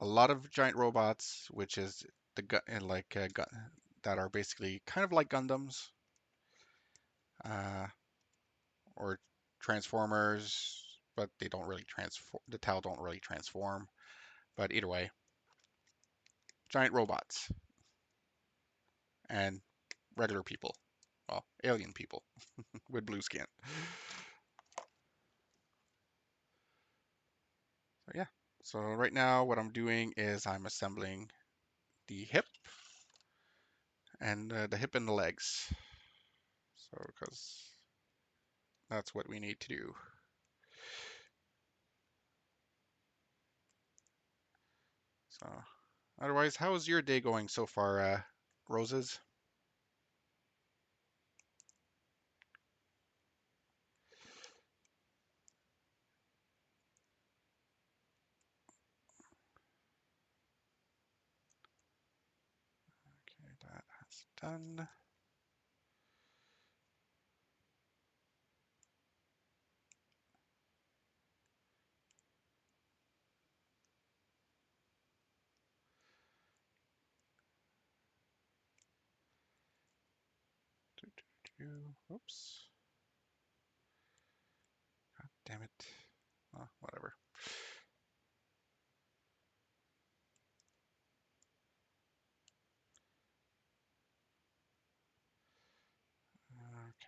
a lot of giant robots, which is the gun like that are basically kind of like Gundams uh, or Transformers, but they don't really transform. The Tau don't really transform. But either way, giant robots and regular people, well, alien people with blue skin. So yeah. So right now, what I'm doing is I'm assembling the hip and the legs. So because that's what we need to do. So, otherwise, how's your day going so far, Roses? Okay, that has done. Oops. God damn it. Oh, whatever.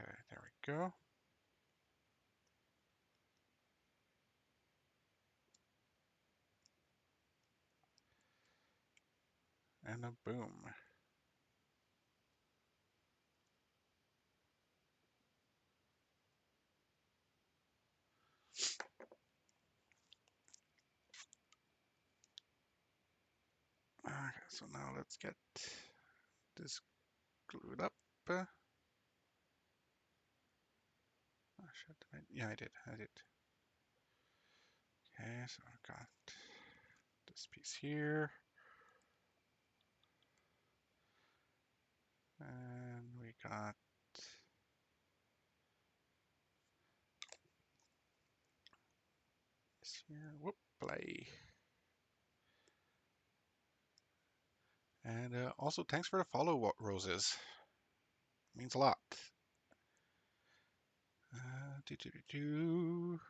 Okay, there we go. And a boom. Okay, so now let's get this glued up. Oh, shit, yeah, I did. Okay, so I've got this piece here. And we got this here. Whoop, play. And also, thanks for the follow, Roses. Means a lot. Do, do, do, do.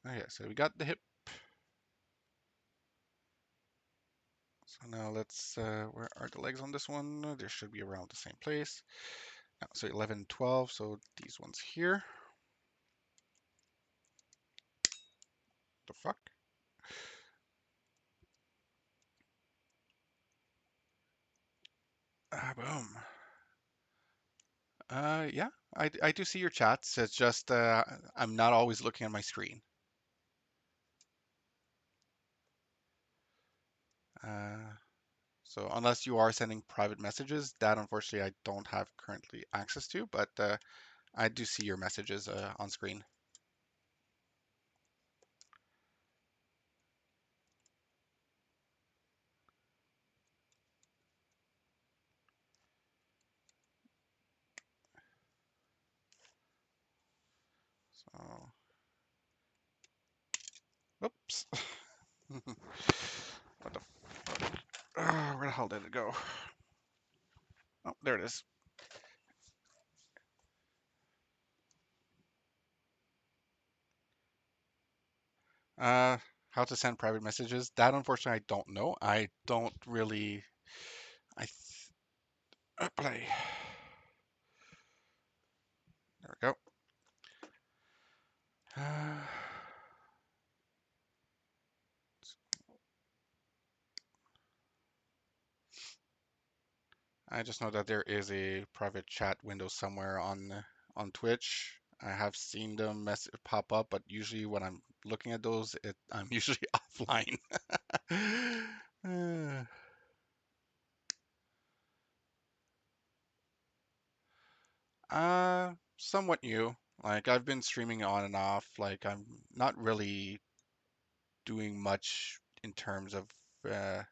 Okay, so we got the hip. So now let's, where are the legs on this one? They should be around the same place. So 11, 12, so these ones here. The fuck? Ah, boom. Yeah, I do see your chats. It's just I'm not always looking at my screen. Uh, so unless you are sending private messages, that unfortunately I don't have currently access to, but I do see your messages on screen. So, oops. What the? Where the hell did it go? Oh, there it is. How to send private messages? That unfortunately I don't know. I don't really. Play. There we go. I just know that there is a private chat window somewhere on Twitch. I have seen them pop up, but usually when I'm looking at those, I'm usually offline. Somewhat new. Like I've been streaming on and off. Like I'm not really doing much in terms of uh,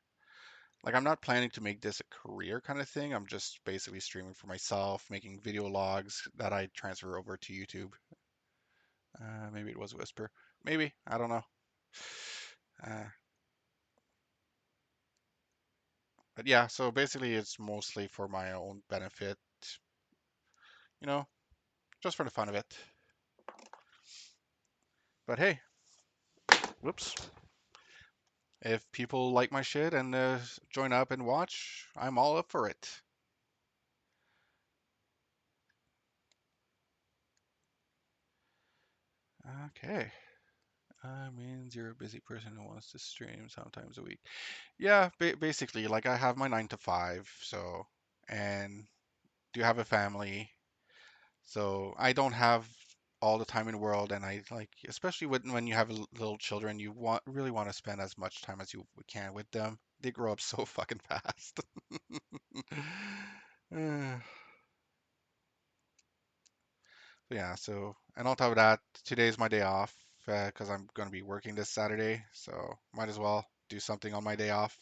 like I'm not planning to make this a career kind of thing. I'm just basically streaming for myself, making video logs that I transfer over to YouTube. Maybe it was a whisper. Maybe I don't know. Uh, but yeah, so basically it's mostly for my own benefit, you know, just for the fun of it. But hey, whoops. If people like my shit and join up and watch, I'm all up for it. Okay. Means you're a busy person who wants to stream sometimes a week. Yeah, basically, like I have my 9 to 5, so, and do have a family, so I don't have all the time in the world, and I like, especially when you have little children, you really want to spend as much time as you can with them. They grow up so fucking fast. Uh, yeah, so, and on top of that, today's my day off because I'm going to be working this Saturday, so might as well do something on my day off.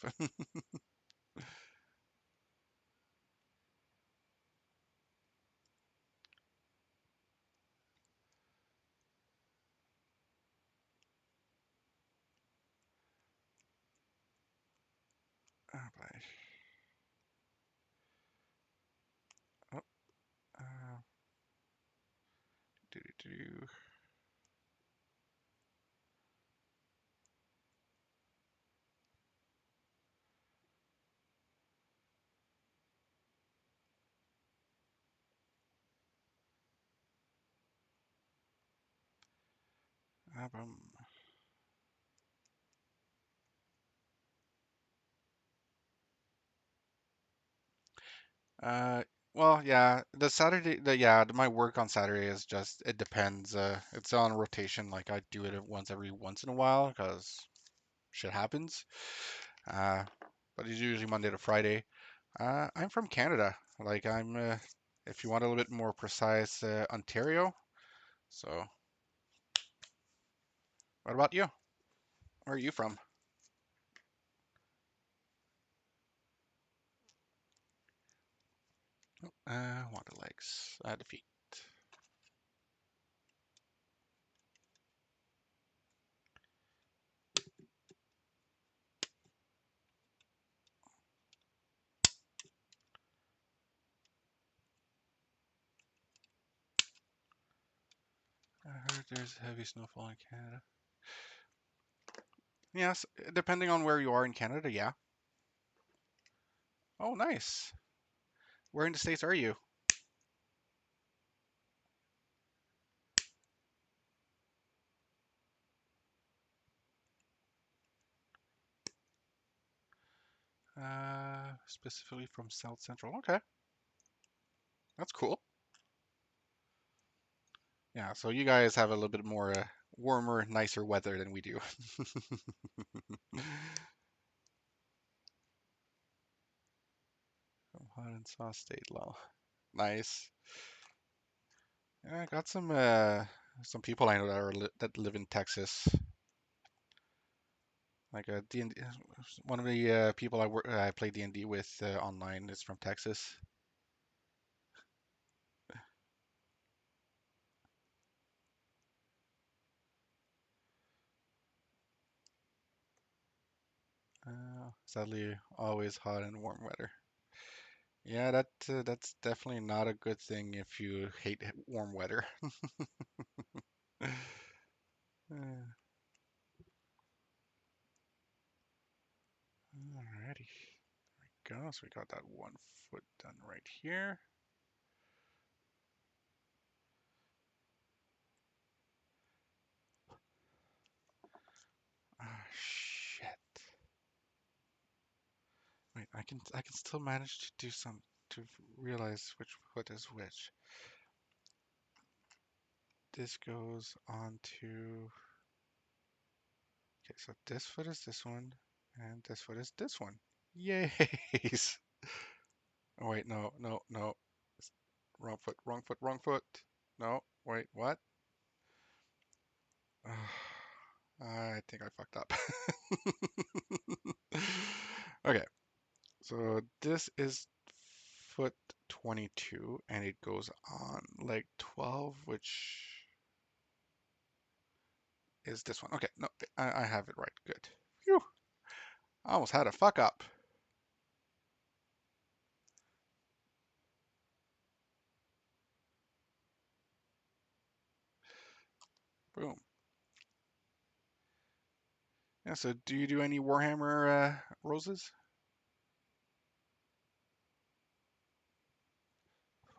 Oh, boy. Oh, uh, do, do, do. Um, Uh, well, yeah, my work on Saturday is just, it depends. It's on rotation. Like I do it once in a while because shit happens. Uh, but it's usually Monday to Friday. I'm from Canada. Like if you want a little bit more precise, Ontario. So, what about you? Where are you from? Water legs. Defeat. I heard there's heavy snowfall in Canada. Yes, depending on where you are in Canada, yeah. Oh, nice. Where in the States are you? Specifically from South Central. Okay, that's cool. Yeah, so you guys have a little bit more warmer, nicer weather than we do. From hot and soft state low. Nice. Yeah, I got some people I know that live in Texas. Like D&D, one of the people I play D&D with online is from Texas. Sadly, always hot and warm weather. Yeah, that's definitely not a good thing if you hate warm weather. Alrighty, go. So we got that 1 foot done right here. Ah, shit. Wait, I can still manage to do some to realize which foot is which. This goes on to. Okay, so this foot is this one, and this foot is this one. Yays! Oh wait, no, no, no. Wrong foot, wrong foot, wrong foot. No, wait, what? I think I fucked up. Okay, so this is foot 22 and it goes on leg 12, which is this one. Okay, no, I have it right. Good. Phew, I almost had a fuck up. Boom. Yeah, so do you do any Warhammer roses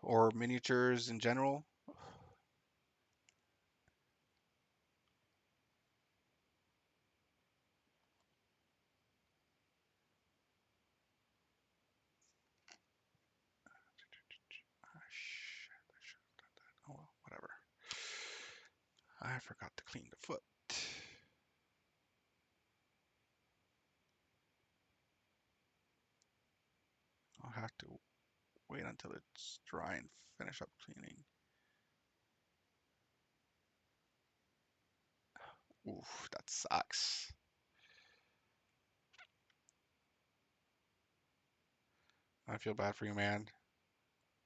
or miniatures in general? Ah, shit, I should have done that. Oh well, whatever. forgot to clean the foot. I'll have to wait until it's dry and finish up cleaning. Oof, that sucks. I feel bad for you, man.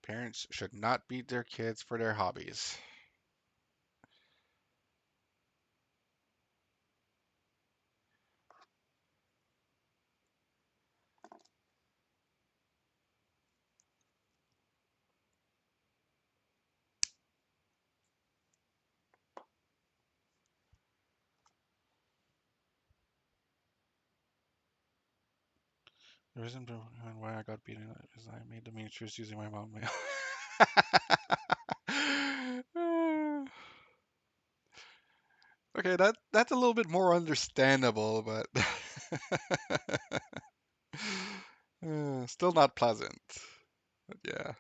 Parents should not beat their kids for their hobbies. The reason behind why I got beaten is I made the miniatures using my mom. Okay, that's a little bit more understandable, but still not pleasant. But yeah.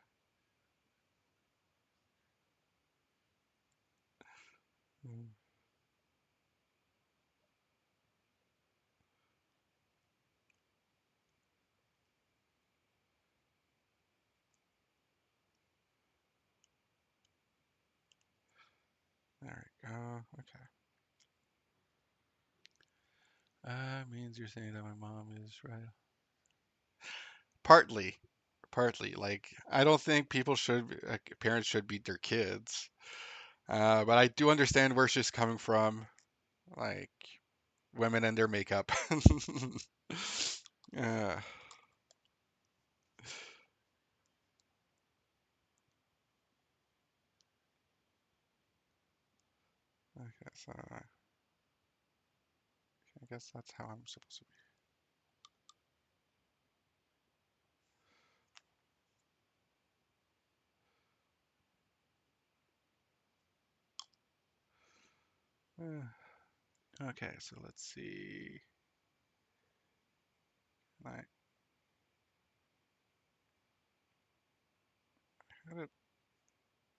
Mm. There we go. Okay. Means you're saying that my mom is right. Partly, partly. Like I don't think parents should beat their kids. But I do understand where she's coming from. Like women and their makeup. uh, okay, so I guess that's how I'm supposed to be. Okay, so let's see. I had it.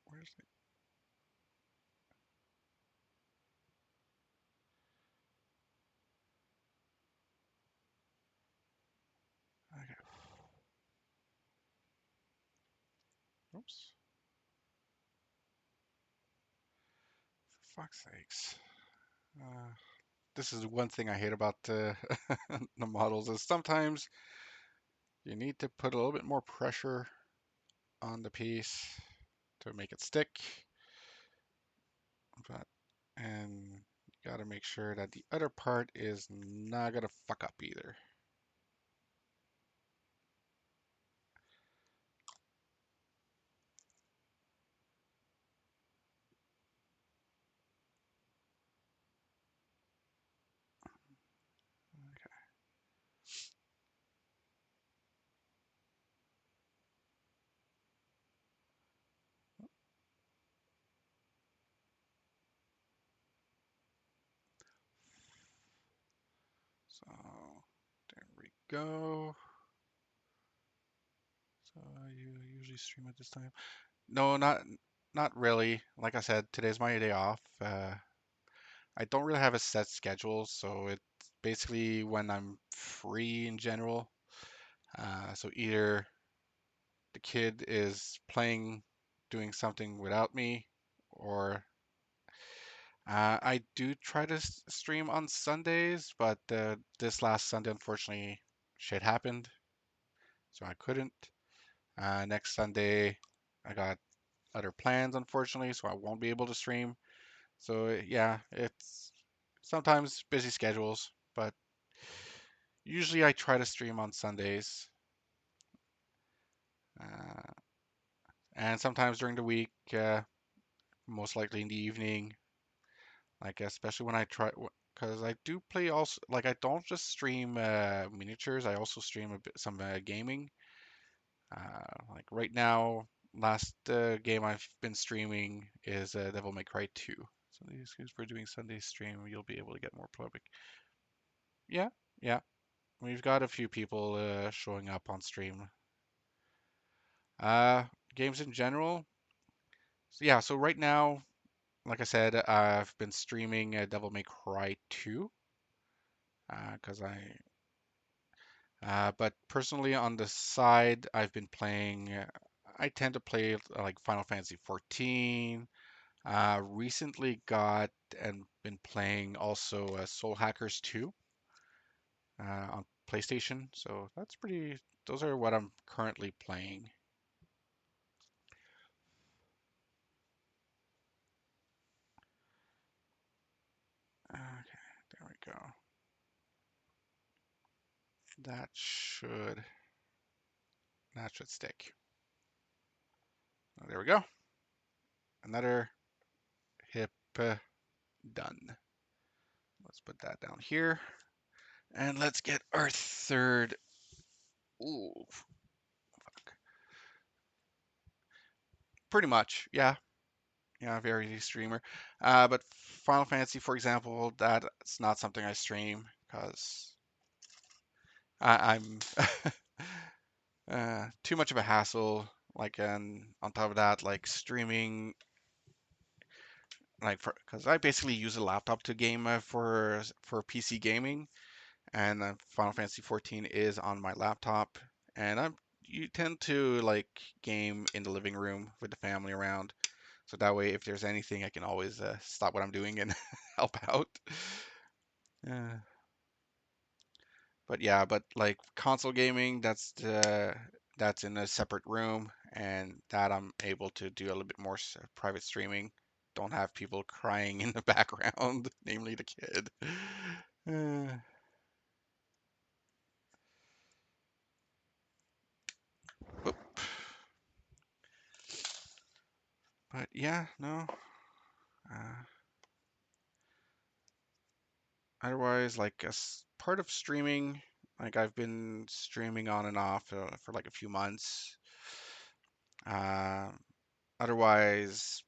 Where's the? Okay. Oops. For fuck's sakes. Uh, this is one thing I hate about the models is sometimes you need to put a little bit more pressure on the piece to make it stick, but and you got to make sure that the other part is not gonna fuck up either. Okay, so there we go. So you usually stream at this time? No, not really. Like I said, today's my day off. I don't really have a set schedule, so it's basically when I'm free in general. So either the kid is playing, doing something without me, or I do try to stream on Sundays, but this last Sunday, unfortunately, shit happened, so I couldn't. Next Sunday, I got other plans, unfortunately, so I won't be able to stream. So yeah, it's sometimes busy schedules, but usually I try to stream on Sundays, uh, and sometimes during the week, most likely in the evening, like especially when I try, because I do play also, like I don't just stream miniatures, I also stream a bit some gaming. Like right now, last game I've been streaming is Devil May Cry 2. So the excuse for doing Sunday stream, you'll be able to get more public. Yeah, yeah. We've got a few people showing up on stream. Uh, Games in general. So yeah, so right now like I said, I've been streaming Devil May Cry 2 because but personally on the side, I've been playing. I tend to play like Final Fantasy 14. Recently got and been playing also Soul Hackers 2 on PlayStation. So that's pretty. Those are what I'm currently playing. Okay, there we go. That should that should stick. Oh, there we go. Another hip done. Let's put that down here. And let's get our third. Ooh, fuck. Pretty much, yeah. Yeah, very streamer. But Final Fantasy, for example, that's not something I stream because I'm too much of a hassle. Like, and on top of that, like streaming, like for because I basically use a laptop to game for PC gaming, and Final Fantasy 14 is on my laptop, and I'm you tend to like game in the living room with the family around, so that way if there's anything I can always stop what I'm doing and help out. Uh, but yeah, but like console gaming, that's in a separate room, and that I'm able to do a little bit more private streaming. Don't have people crying in the background, namely the kid. Uh, but yeah, no. Uh, Otherwise, like as part of streaming, like I've been streaming on and off for like a few months. Uh, Otherwise,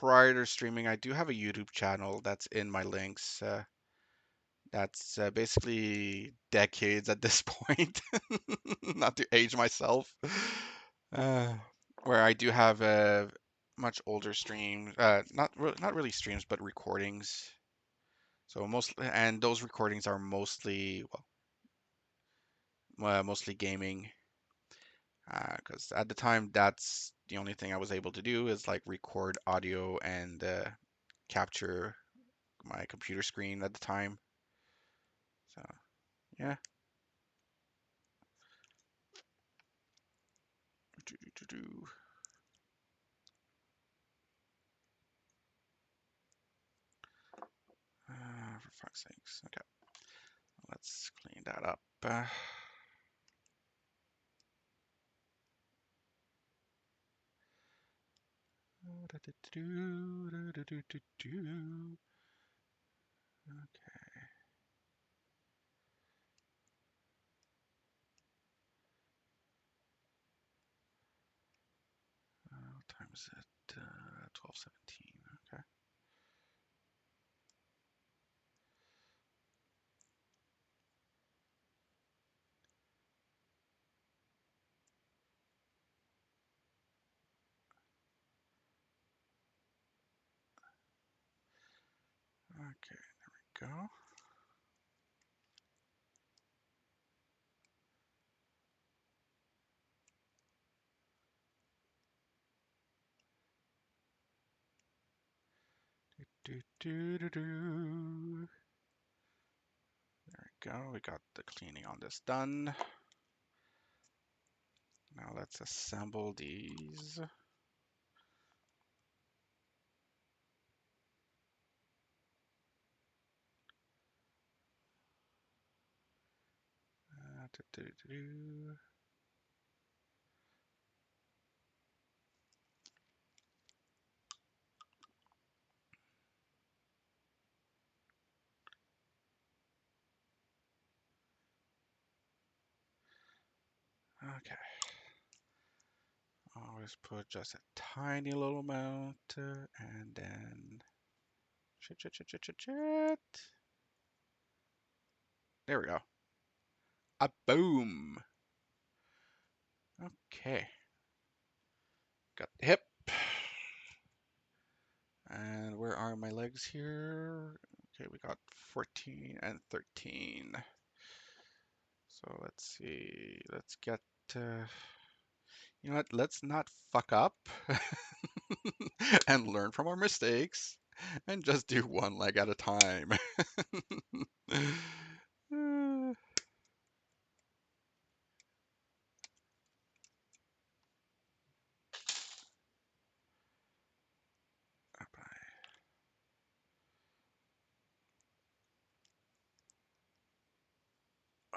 prior to streaming, I do have a YouTube channel that's in my links. That's basically decades at this point, not to age myself. Uh, where I do have much older streams, not really streams, but recordings. So and those recordings are mostly, well, mostly gaming. Because at the time, that's the only thing I was able to do is like record audio and capture my computer screen at the time. So yeah. Do. For fuck's sakes. Okay, let's clean that up. Okay, what time is it? 12:17. Okay. Okay, there we go. There we go. We got the cleaning on this done. Now let's assemble these. Okay. Always put just a tiny little amount, and then shit. There we go. A boom. Okay. Got the hip. And where are my legs here? Okay, we got 14 and 13. So let's see. Let's get. You know what? Let's not fuck up and learn from our mistakes and just do one leg at a time.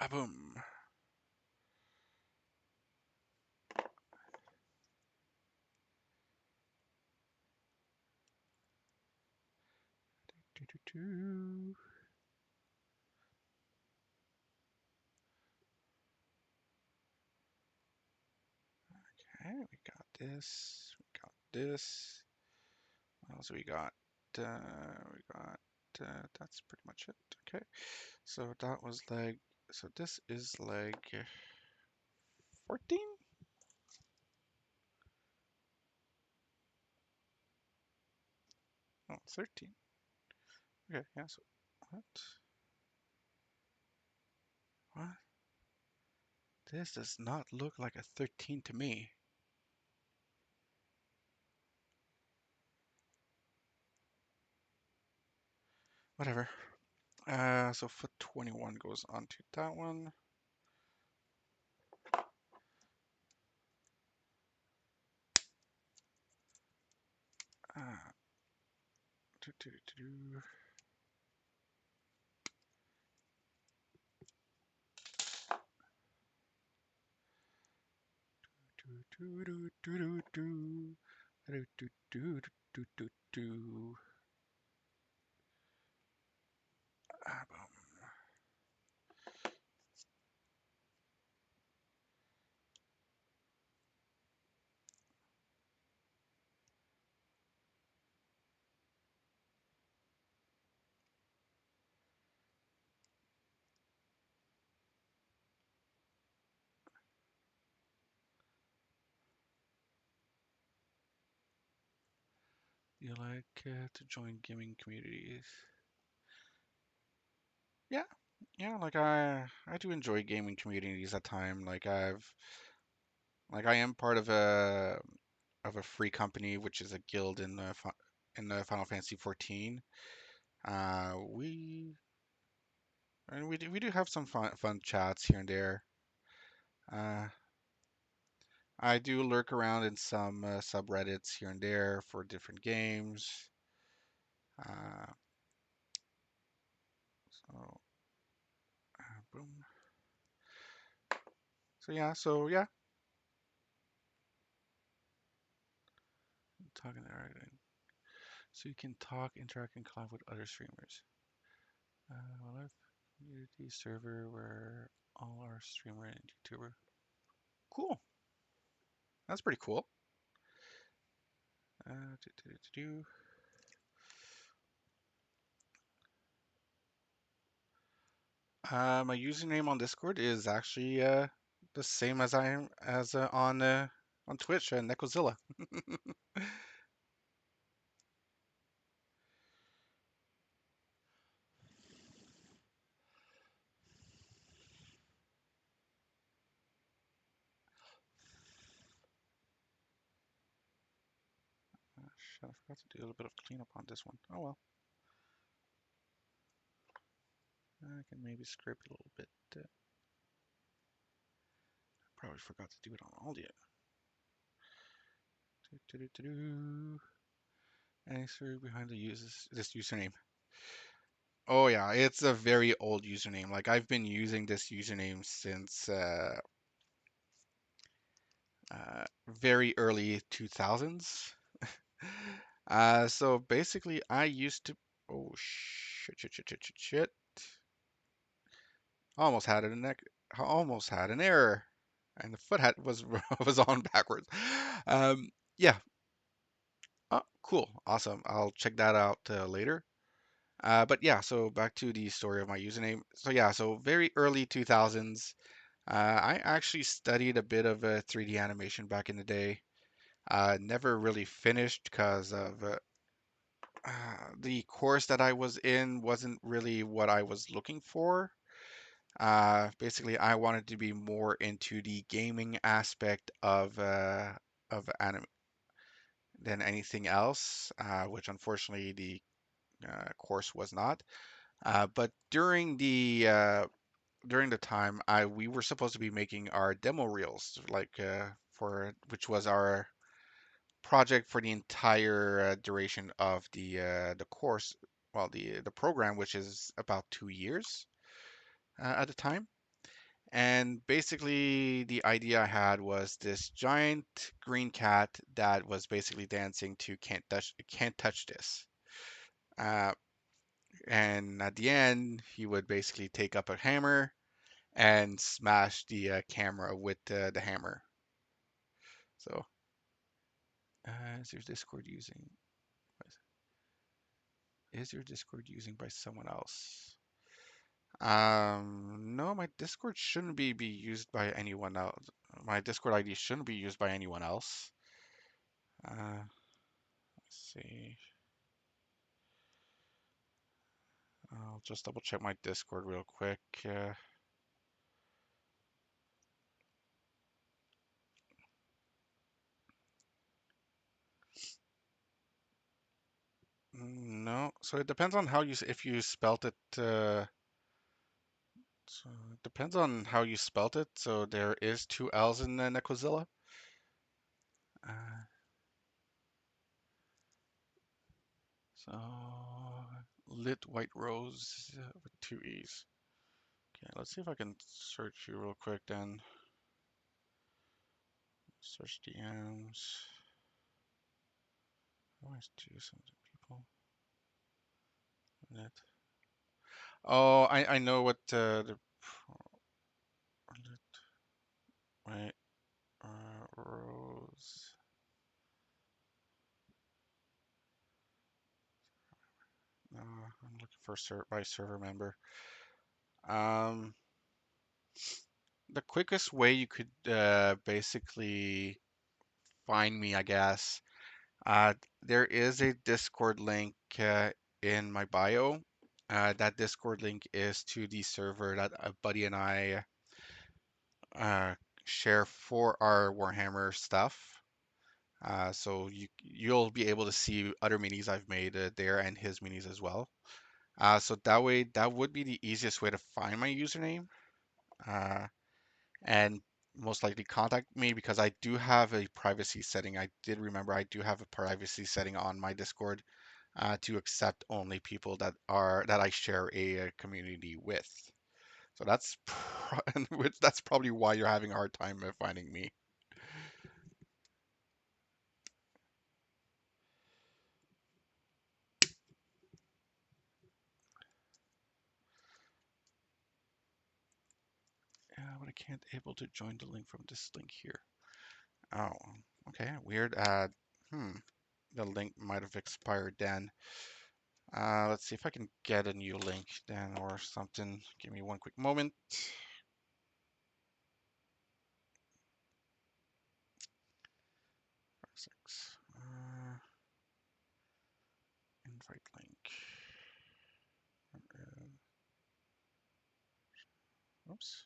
Boom. Do, do, do. Okay, we got this. We got this. What else we got? That's pretty much it. Okay, so that was leg. So this is leg 14? Oh, 13. Okay, yeah, so what? What? This does not look like a 13 to me. Whatever. So foot 21 goes onto that one. Uh, do, do, do, do. Do, do, do, do, do, do, do, do, do, do, do. Boom. You like to join gaming communities? Yeah, yeah. Like I do enjoy gaming communities at time. I am part of a free company, which is a guild in the Final Fantasy 14. We and we do have some fun chats here and there. Uh, I do lurk around in some subreddits here and there for different games. Uh, so boom. So yeah. Talking there, so you can talk, interact, and collab with other streamers. Live community server where all our streamer and YouTuber. Cool. That's pretty cool. Do, do, do, do. My username on Discord is actually the same as I am as on Twitch, Necozilla. Shit, I forgot to do a little bit of cleanup on this one. Oh well. I can maybe scrape it a little bit. Probably forgot to do it on all yet. Do, do, do, do. Any story behind this username? Oh yeah, it's a very old username. Like I've been using this username since very early 2000s. So basically, I used to. Oh shit! Shit! Shit! Shit! Shit! Shit! Almost had an almost had an error, and the foot was was on backwards. Yeah. Oh, cool. Awesome. I'll check that out later. But yeah, so back to the story of my username. So yeah, so very early 2000s. I actually studied a bit of 3D animation back in the day. Never really finished because of the course that I was in wasn't really what I was looking for. Basically, I wanted to be more into the gaming aspect of anime than anything else, which unfortunately the course was not. But during the time, I we were supposed to be making our demo reels, like for which was our project for the entire duration of the course, well, the program, which is about 2 years at the time. And basically, the idea I had was this giant green cat that was basically dancing to "Can't Touch This." Uh, and at the end, he would basically take up a hammer and smash the camera with the hammer. So, is your Discord using? Is your Discord using by someone else? No, my Discord shouldn't be used by anyone else. My Discord ID shouldn't be used by anyone else. Let's see. I'll just double check my Discord real quick. No, so it depends on how if you spelt it. So it depends on how you spelt it. So there is two L's in Necozilla. Uh, so lit white rose with two E's. Okay, let's see if I can search you real quick then. Search DMs. Always do something, people. Lit. Oh, I know what the lit white rose. I'm looking for by server member. Um, the quickest way you could basically find me, I guess, uh, there is a Discord link in my bio. That Discord link is to the server that a buddy and I uh, share for our Warhammer stuff. So you'll be able to see other minis I've made there and his minis as well. So that way, that would be the easiest way to find my username. Uh, and most likely contact me because I do have a privacy setting. I did remember I do have a privacy setting on my Discord to accept only people that I share a community with. So which that's probably why you're having a hard time finding me. But I can't able to join the link from this link here. Oh, okay, weird. Hmm, the link might have expired then. Let's see if I can get a new link then or something. Give me one quick moment. 6. Invite link. Oops.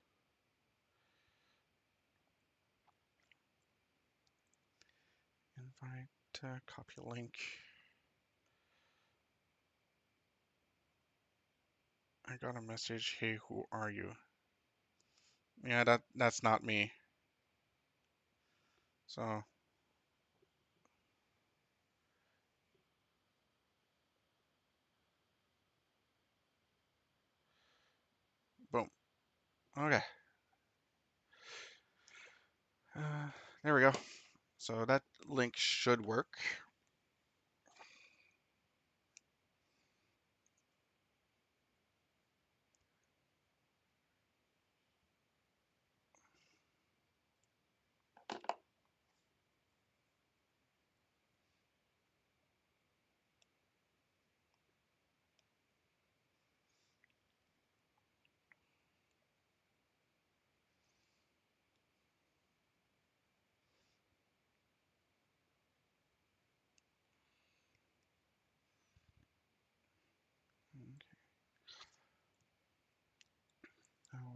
Invite, copy link. I got a message. Hey, who are you? Yeah, that's not me. So, boom. Okay. Uh, there we go. So that link should work.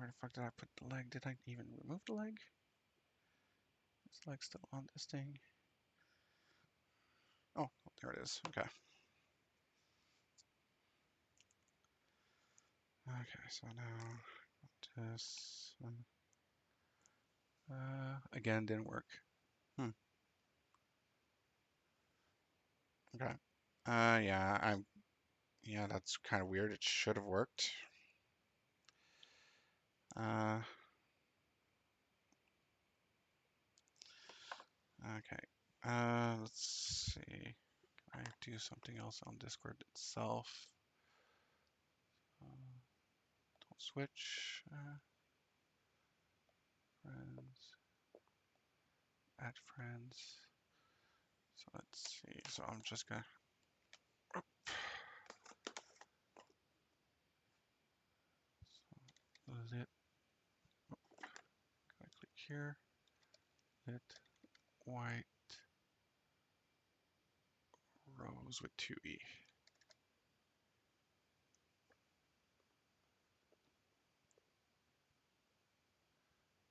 Where the fuck did I put the leg? Did I even remove the leg? This leg's still on this thing. Oh, there it is. Okay. Okay, so now this again didn't work. Hmm. Okay. Yeah, that's kind of weird. It should have worked. Uh, okay. Let's see. I do something else on Discord itself. Don't switch. Friends. Add friends. So let's see. So I'm just gonna lit. Gonna click here. Lit white rose with 2E.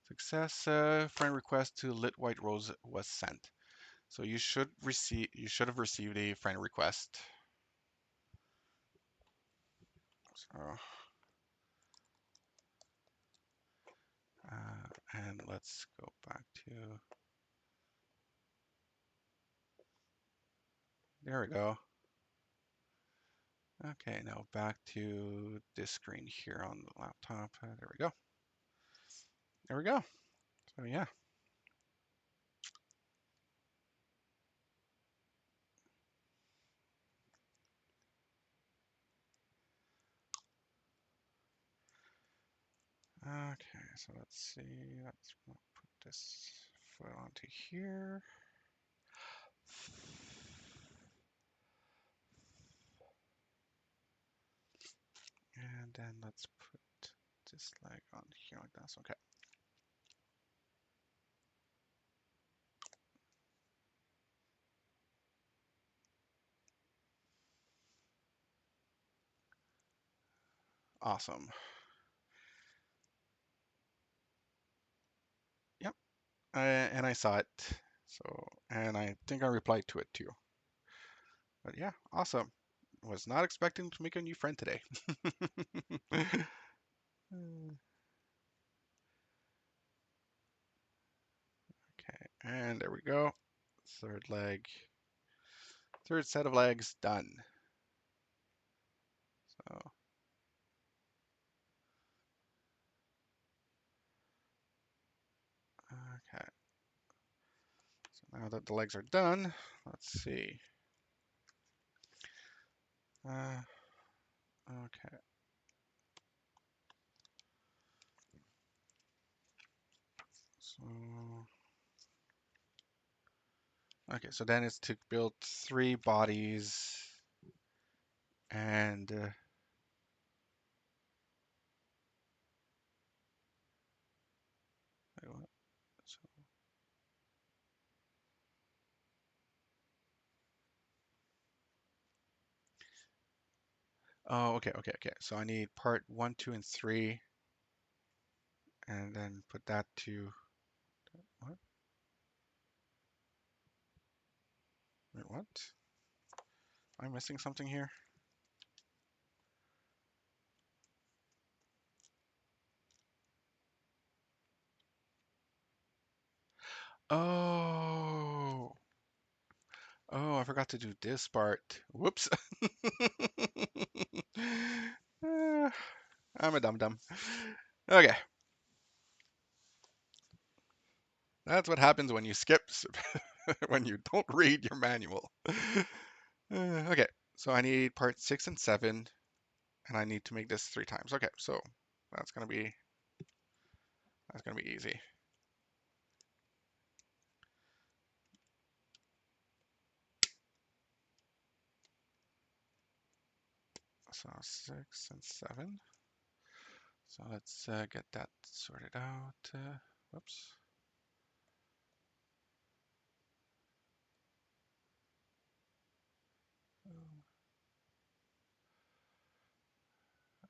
Success. Friend request to lit white rose was sent. So you should have received a friend request. So and let's go back to, there we go. Okay, now back to this screen here on the laptop. There we go. There we go. So yeah. Okay, so let's see. Let's put this foot onto here. And then let's put this leg on here like this. Okay. Awesome. Yep. And I saw it. So, and I think I replied to it too. But yeah, awesome. Was not expecting to make a new friend today. Okay, and there we go. Third leg, third set of legs done. So, okay. So now that the legs are done, let's see. Okay. So, okay, so then it's to build 3 bodies and wait, what? So, oh, okay. So I need part 1, 2, and 3, and then put that to, what? Wait, what? Am I missing something here? Oh, oh, I forgot to do this part. Whoops. I'm a dum-dum. Okay, that's what happens when you skip, when you don't read your manual. Okay, so I need part 6 and 7, and I need to make this 3 times. Okay, so that's gonna be easy. So 6 and 7. So let's get that sorted out. Whoops.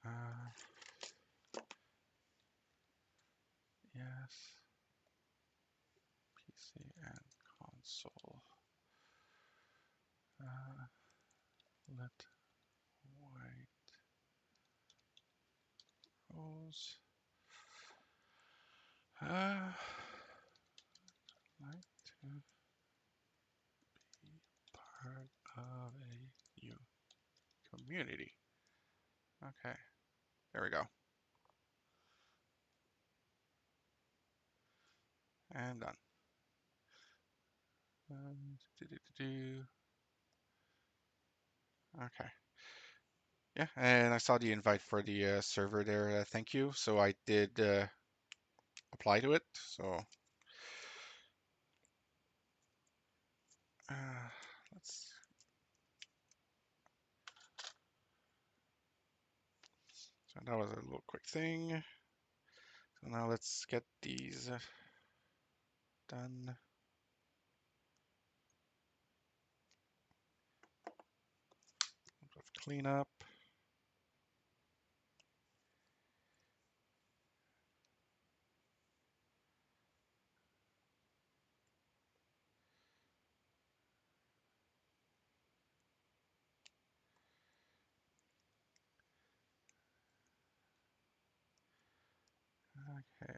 Uh, Yes. PC and console. Let white rose. Like to be part of a new community. Okay, there we go. And done. Okay. Yeah, and I saw the invite for the server there. Thank you. So I did apply to it. So uh, let's. So that was a little quick thing. So now let's get these done. Cleanup. Okay.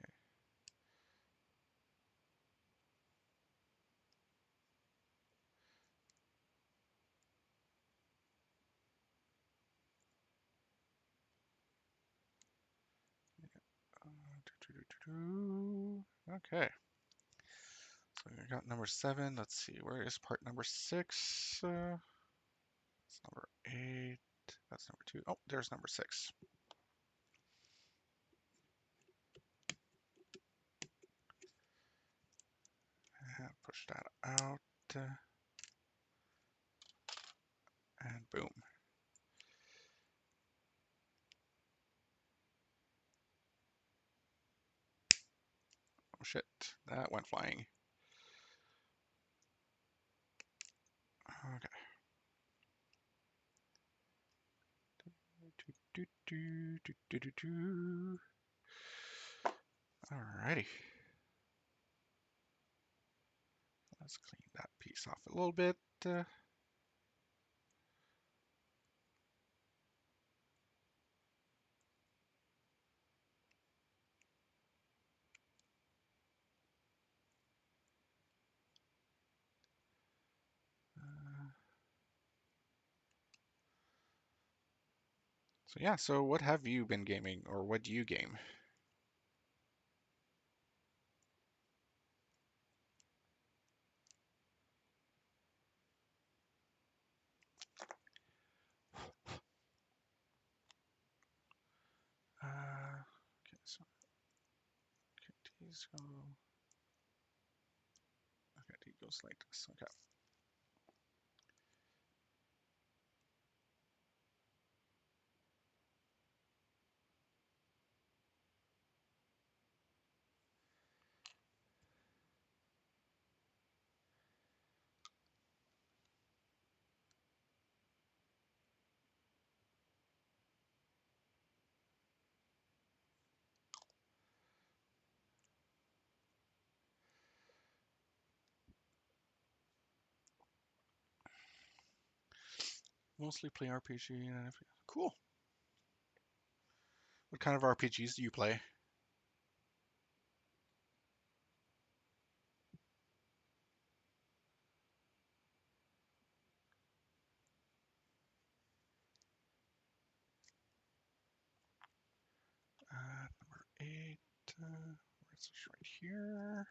Okay. So we got number 7. Let's see. Where is part number 6? That's number 8. That's number 2. Oh, there's number 6. And push that out. And boom. Oh shit. That went flying. Okay. Alrighty. Let's clean that piece off a little bit. So yeah, so what have you been gaming, or what do you game? Okay, so these go. Okay, these goes like this. Okay. Mostly play RPG. Cool. What kind of RPGs do you play? Number 8. Where's this right here?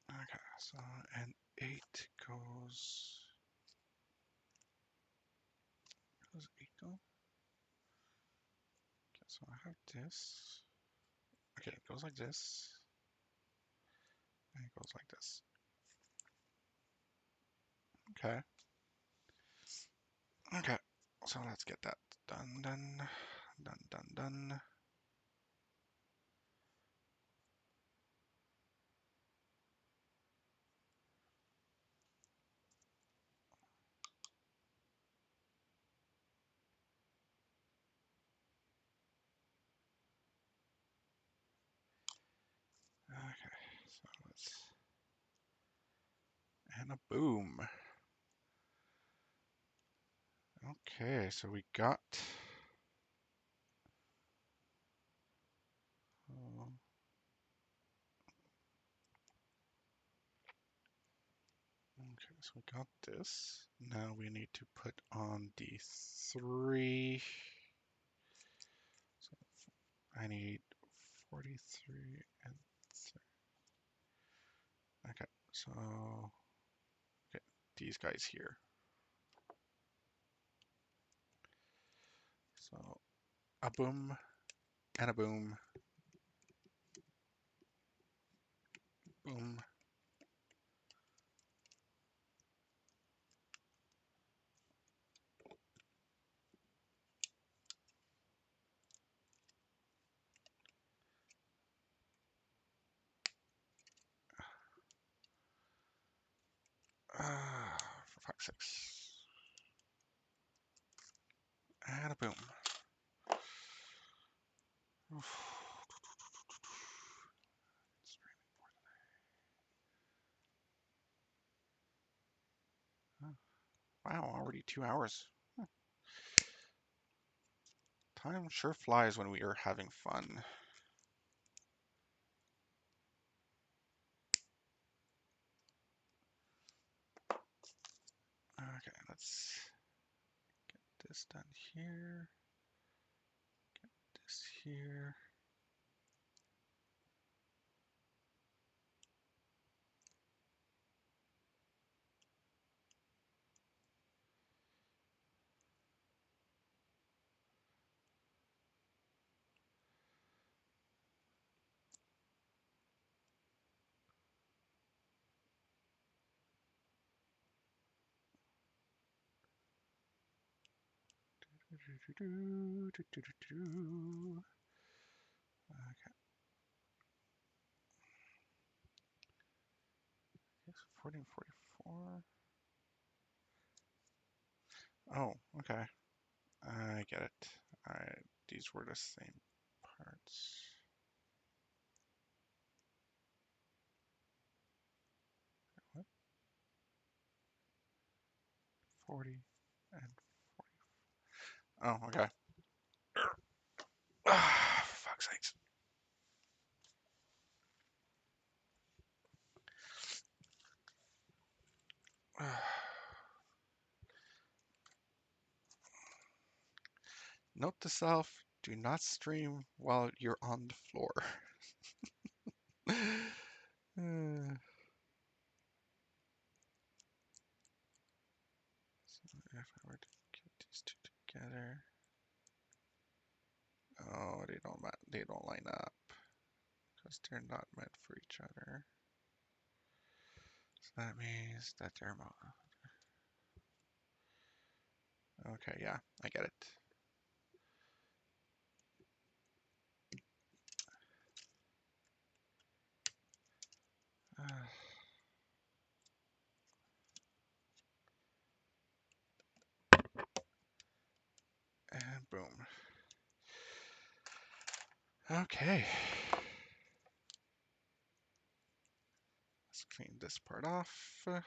Okay, so and 8 goes 8 go? Okay, so I have this. Okay, it goes like this. And it goes like this. Okay. Okay. So let's get that done. Done. Okay, so let's and a boom. Okay, so we got uh, okay, so we got this. Now we need to put on the 3. So I need 43 and 3. Okay, so okay, these guys here. So a boom and a boom, boom. For fuck's sakes. And a boom. Wow, already 2 hours. Time sure flies when we are having fun. Okay, let's get this done here. Get this here. Okay, yes, 40 and 44. Oh, okay. I get it. Alright, these were the same parts. What? 40 and 40. Oh, okay. For fuck's sakes. Note to self, do not stream while you're on the floor. So if I were to get these two together, oh, they don't line up because they're not meant for each other. So that means that they're okay. Yeah, I get it. And boom. Okay. Let's clean this part off. Oops.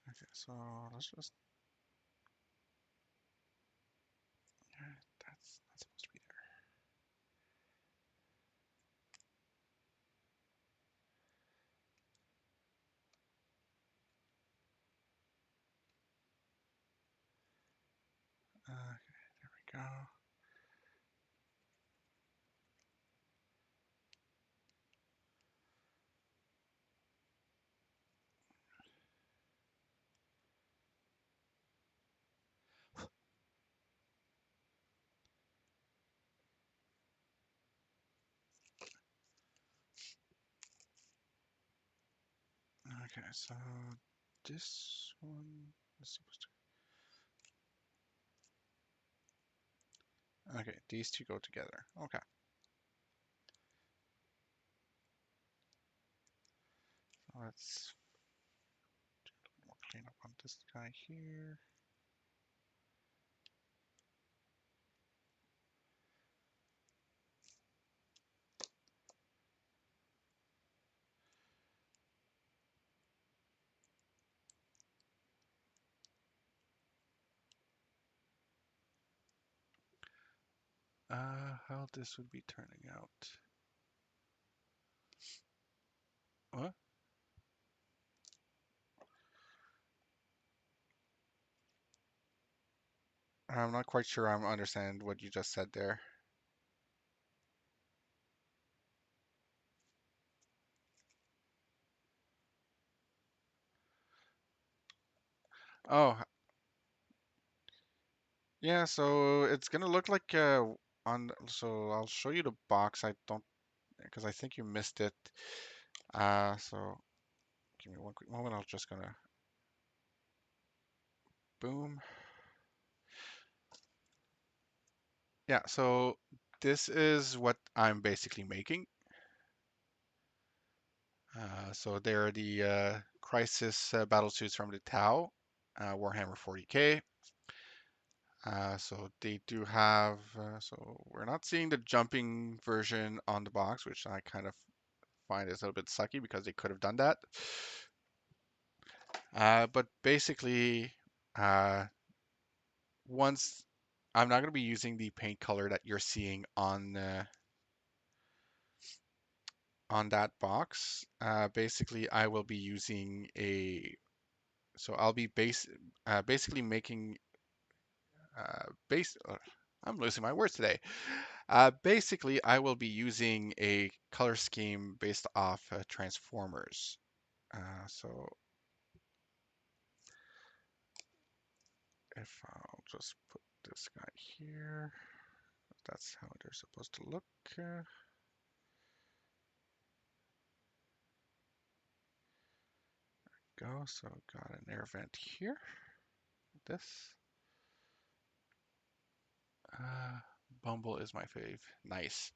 Okay, so let's just. That's not supposed to be there. Okay, there we go. Okay, so this one is supposed to. Okay, these two go together. Okay. Let's do a little more cleanup on this guy here. How this would be turning out. What? I'm not quite sure I understand what you just said there. Oh, yeah, so it's gonna look like so I'll show you the box. I don't because I think you missed it. So give me one quick moment. I'm just gonna boom. Yeah, so this is what I'm basically making. So they're the Crisis battlesuits from the Tau, Warhammer 40K. So they do have, so we're not seeing the jumping version on the box, which I kind of find is a little bit sucky because they could have done that. But basically, uh, once I'm not going to be using the paint color that you're seeing on that box. Basically, I will be using so I'll be basically making base. I'm losing my words today. Basically, I will be using a color scheme based off Transformers. So if I'll just put this guy here, that's how they're supposed to look. Go. So got an air vent here. This. Uh, Bumble is my fave. Nice.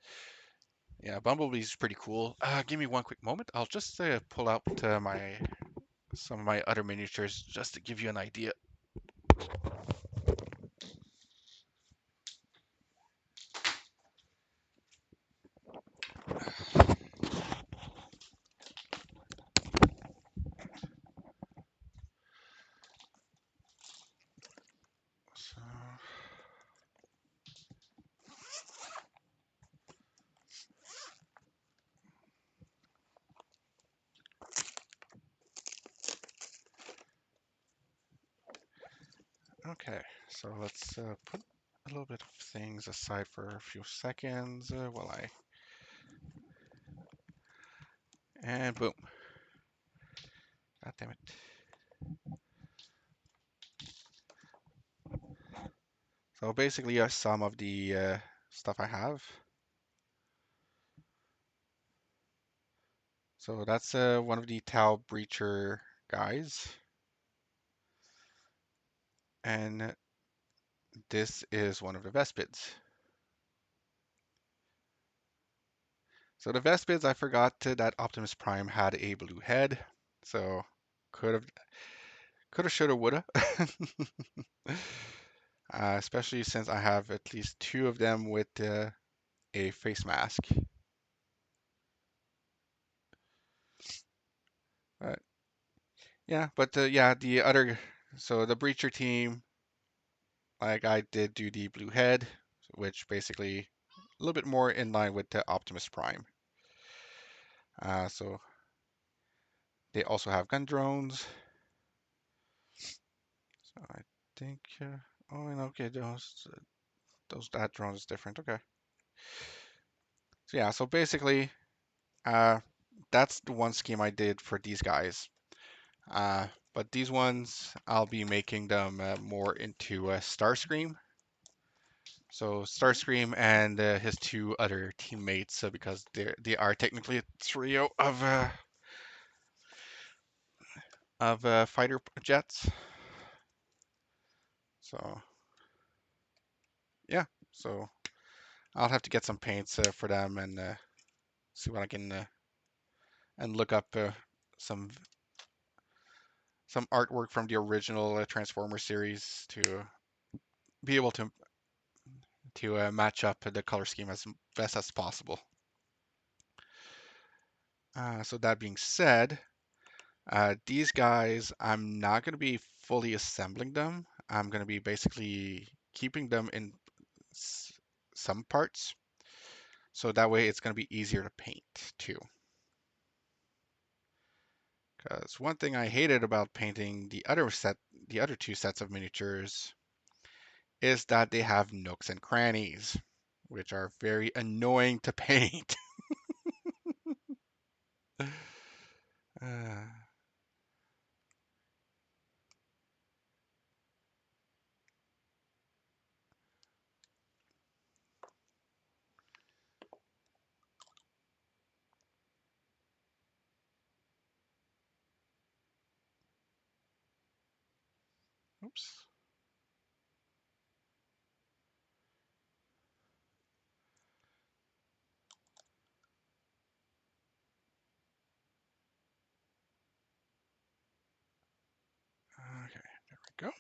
Yeah, Bumblebee's pretty cool. Give me one quick moment. I'll just pull out my some of my other miniatures just to give you an idea. So, okay, so let's put a little bit of things aside for a few seconds while I and boom. God damn it. So basically, some of the stuff I have. So that's one of the Tau Breacher guys, and this is one of the Vespids. So the Vespids, I forgot that Optimus Prime had a blue head. So could have, shoulda, woulda. Especially since I have at least two of them with a face mask. But yeah, but yeah, the other, so the Breacher team, like I did do the blue head, which basically a little bit more in line with the Optimus Prime. So they also have gun drones. So I think, oh, and okay, those that drone is different. Okay. So yeah, so basically, uh, that's the one scheme I did for these guys. But these ones, I'll be making them more into Starscream. So Starscream and his two other teammates, because they are technically a trio of fighter jets. So yeah, so I'll have to get some paints for them and see what I can and look up some some artwork from the original Transformer series to be able to match up the color scheme as best as possible. So that being said, these guys, I'm not going to be fully assembling them. I'm going to be basically keeping them in some parts. So that way it's going to be easier to paint too. Because one thing I hated about painting the other two sets of miniatures is that they have nooks and crannies, which are very annoying to paint. uh, oops. Okay, there we go.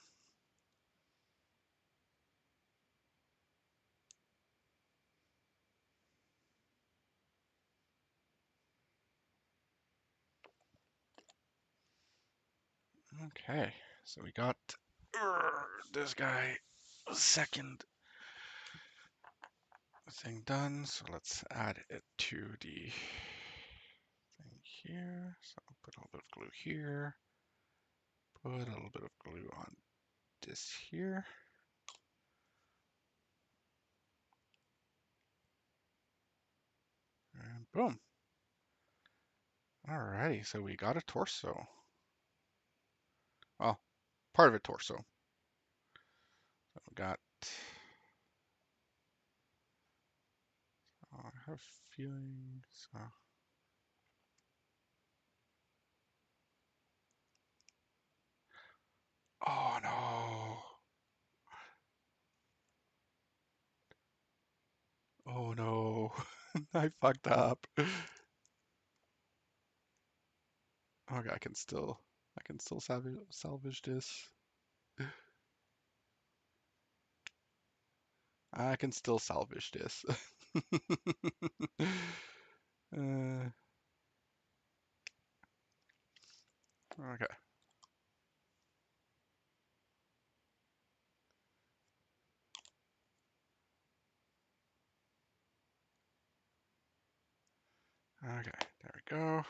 Okay, so we got this guy second thing done. So let's add it to the thing here. So put a little bit of glue here. Put a little bit of glue on this here. And boom. Alrighty, so we got a torso. Well, part of a torso. So we got. Oh, I have a feeling. So. Oh no. Oh no. I fucked up. Okay, I can still salvage this. I can still salvage this. uh, okay. Okay, there we go.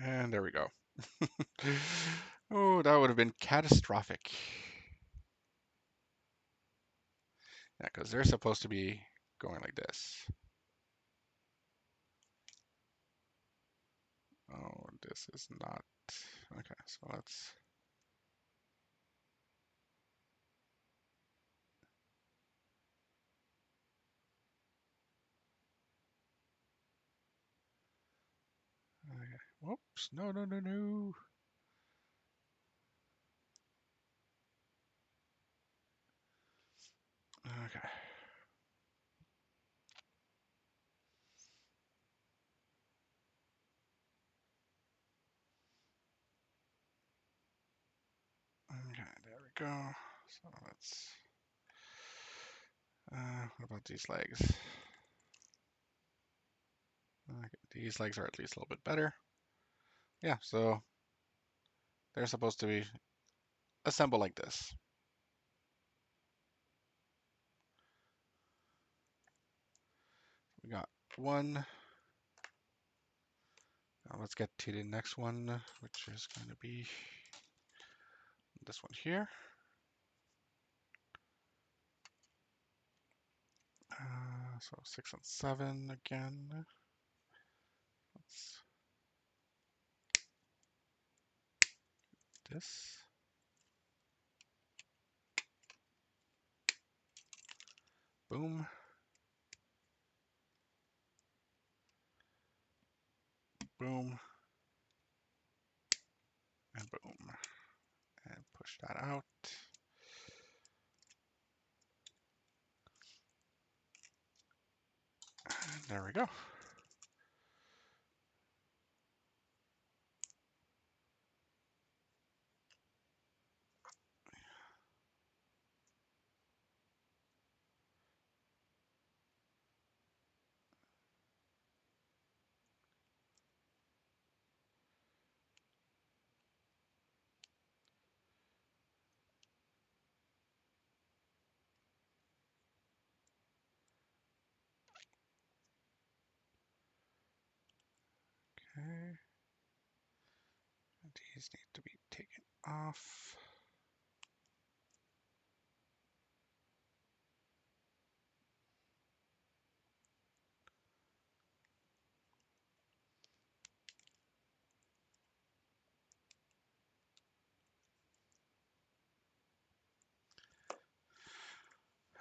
And there we go. Oh, that would have been catastrophic. Yeah, because they're supposed to be going like this. Oh, this is not. Okay, so let's. Okay. Whoops. No, no, no, no. Okay. Okay, there we go. So let's. What about these legs? Okay, these legs are at least a little bit better. Yeah, so they're supposed to be assembled like this. We got one. Now let's get to the next one, which is going to be this one here. So 6 and 7 again. Let's this. Boom. Boom. And boom. And push that out. And there we go. Okay. These need to be taken off.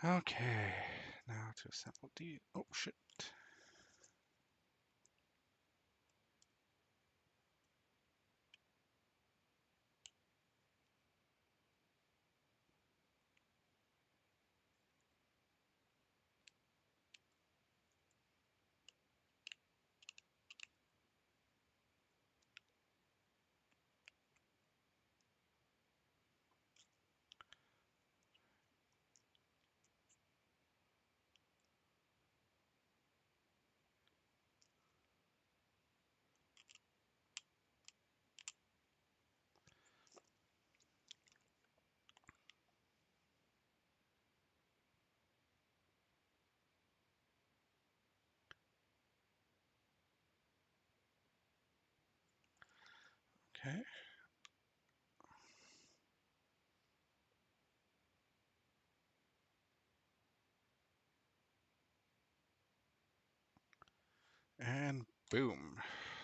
Okay. Now to assemble these. Oh, shit. Okay. And boom.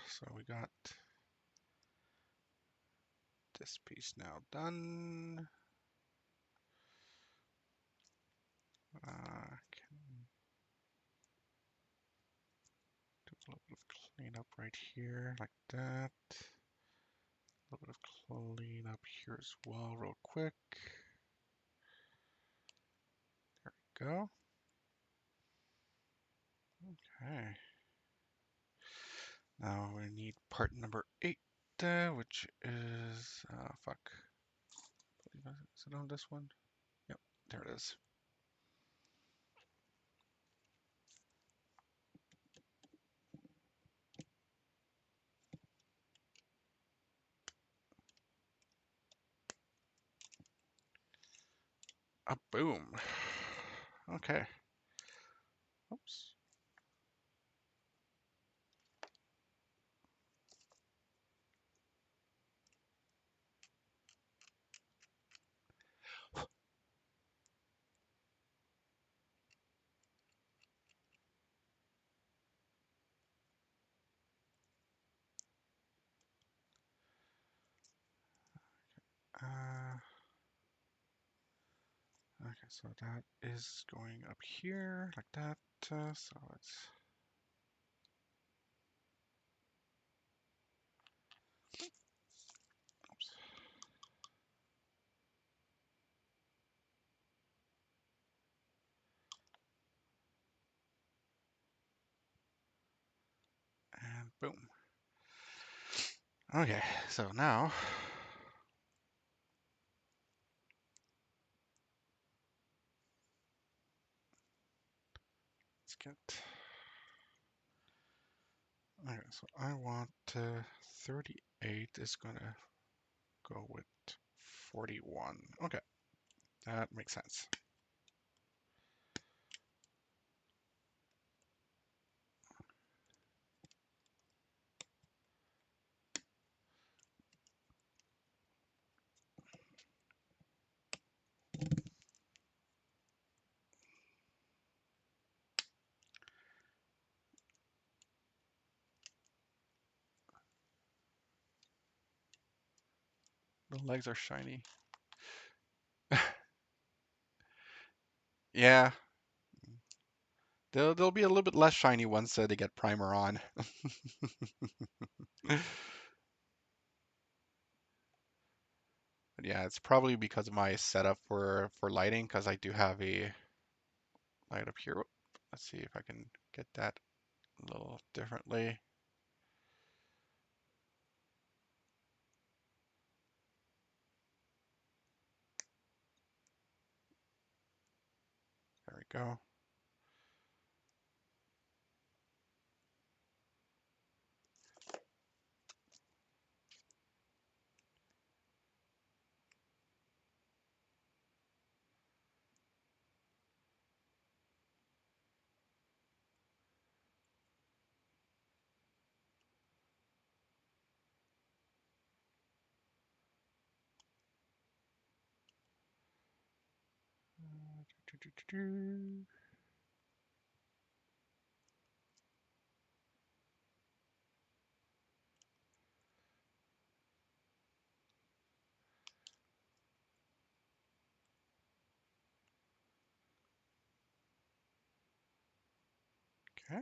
So we got this piece now done. Can do a little bit of cleanup right here, like that. A little bit of cleanup here as well, real quick. There we go. Okay. Now we need part number 8, which is, fuck. Is it on this one? Yep, there it is. Boom. Okay. Oops. Uh, okay, so that is going up here like that. So let's. Oops. Okay, so now let's get. Okay, so I want 38 is gonna go with 41. Okay, that makes sense. The legs are shiny. Yeah, they'll be a little bit less shiny once they get primer on. But yeah, it's probably because of my setup for lighting, because I do have a light up here. Let's see if I can get that a little differently. There we go. Okay.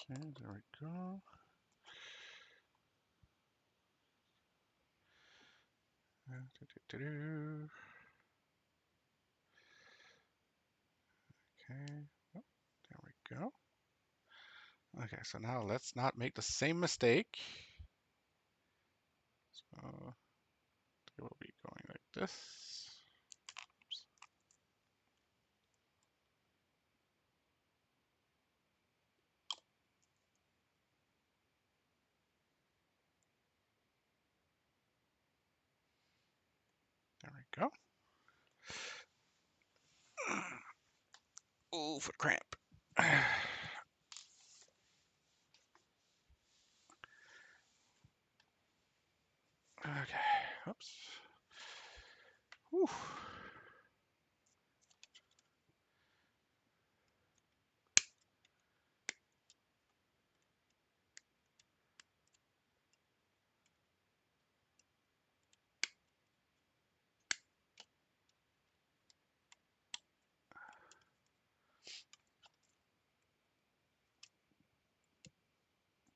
Okay, there we go. Okay, oh, there we go. Okay, so now let's not make the same mistake. So it will be going like this. Oops. There we go. Oh, foot cramp. Okay, oops. Whew.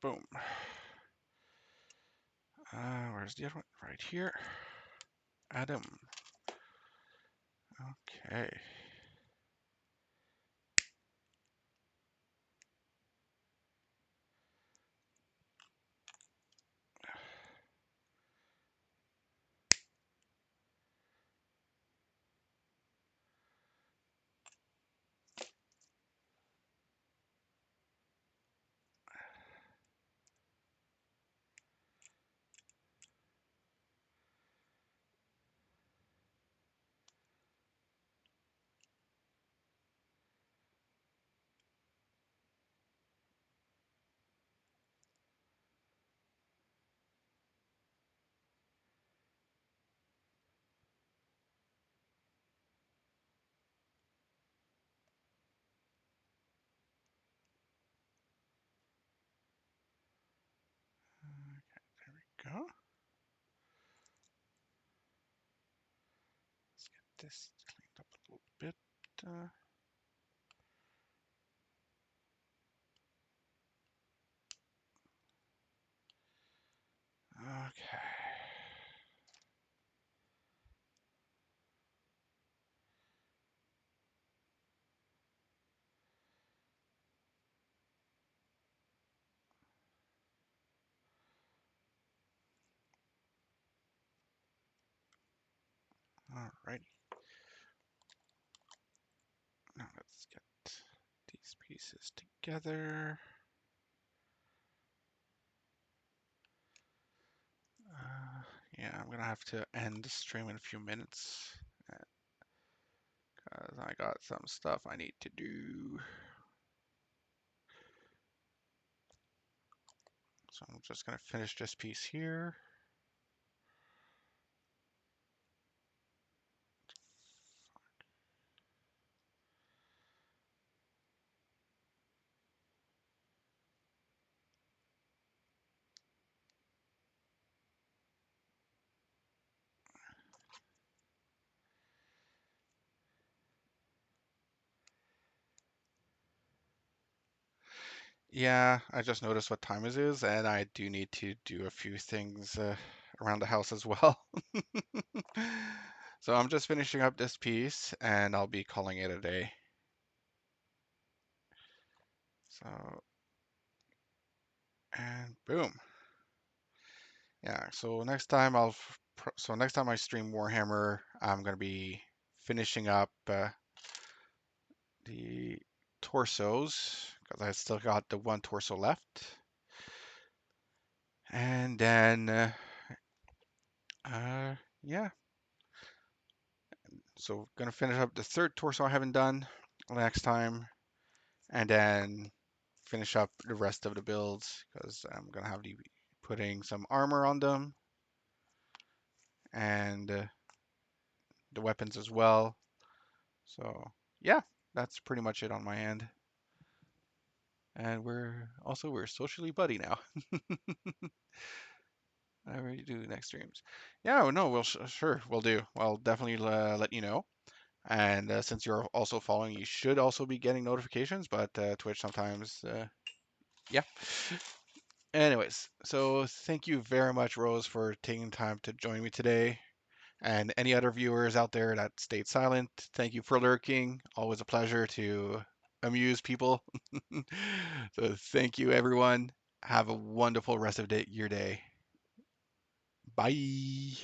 Boom. Where's the other one? Right here. Adam. Okay. this cleaned up a little bit. Okay. Alrighty. Now let's get these pieces together. Yeah, I'm gonna have to end the stream in a few minutes because I got some stuff I need to do. So I'm just gonna finish this piece here. Yeah, I just noticed what time it is, and I do need to do a few things around the house as well. So I'm just finishing up this piece, and I'll be calling it a day. So, and boom. Yeah, so next time so next time I stream Warhammer, I'm gonna be finishing up the torsos because I still got the one torso left, and then yeah, so gonna finish up the third torso I haven't done next time, and then finish up the rest of the builds because I'm gonna have to be putting some armor on them and the weapons as well. So yeah, that's pretty much it on my end. And we're socially buddy now. I will do next streams. Yeah, no, we'll sure we'll do. I'll definitely let you know. And since you're also following, you should also be getting notifications. But Twitch sometimes, yeah. Anyways, so thank you very much, Rose, for taking time to join me today. And any other viewers out there that stayed silent, thank you for lurking. Always a pleasure to amuse people. So thank you, everyone. Have a wonderful rest of your day. Bye.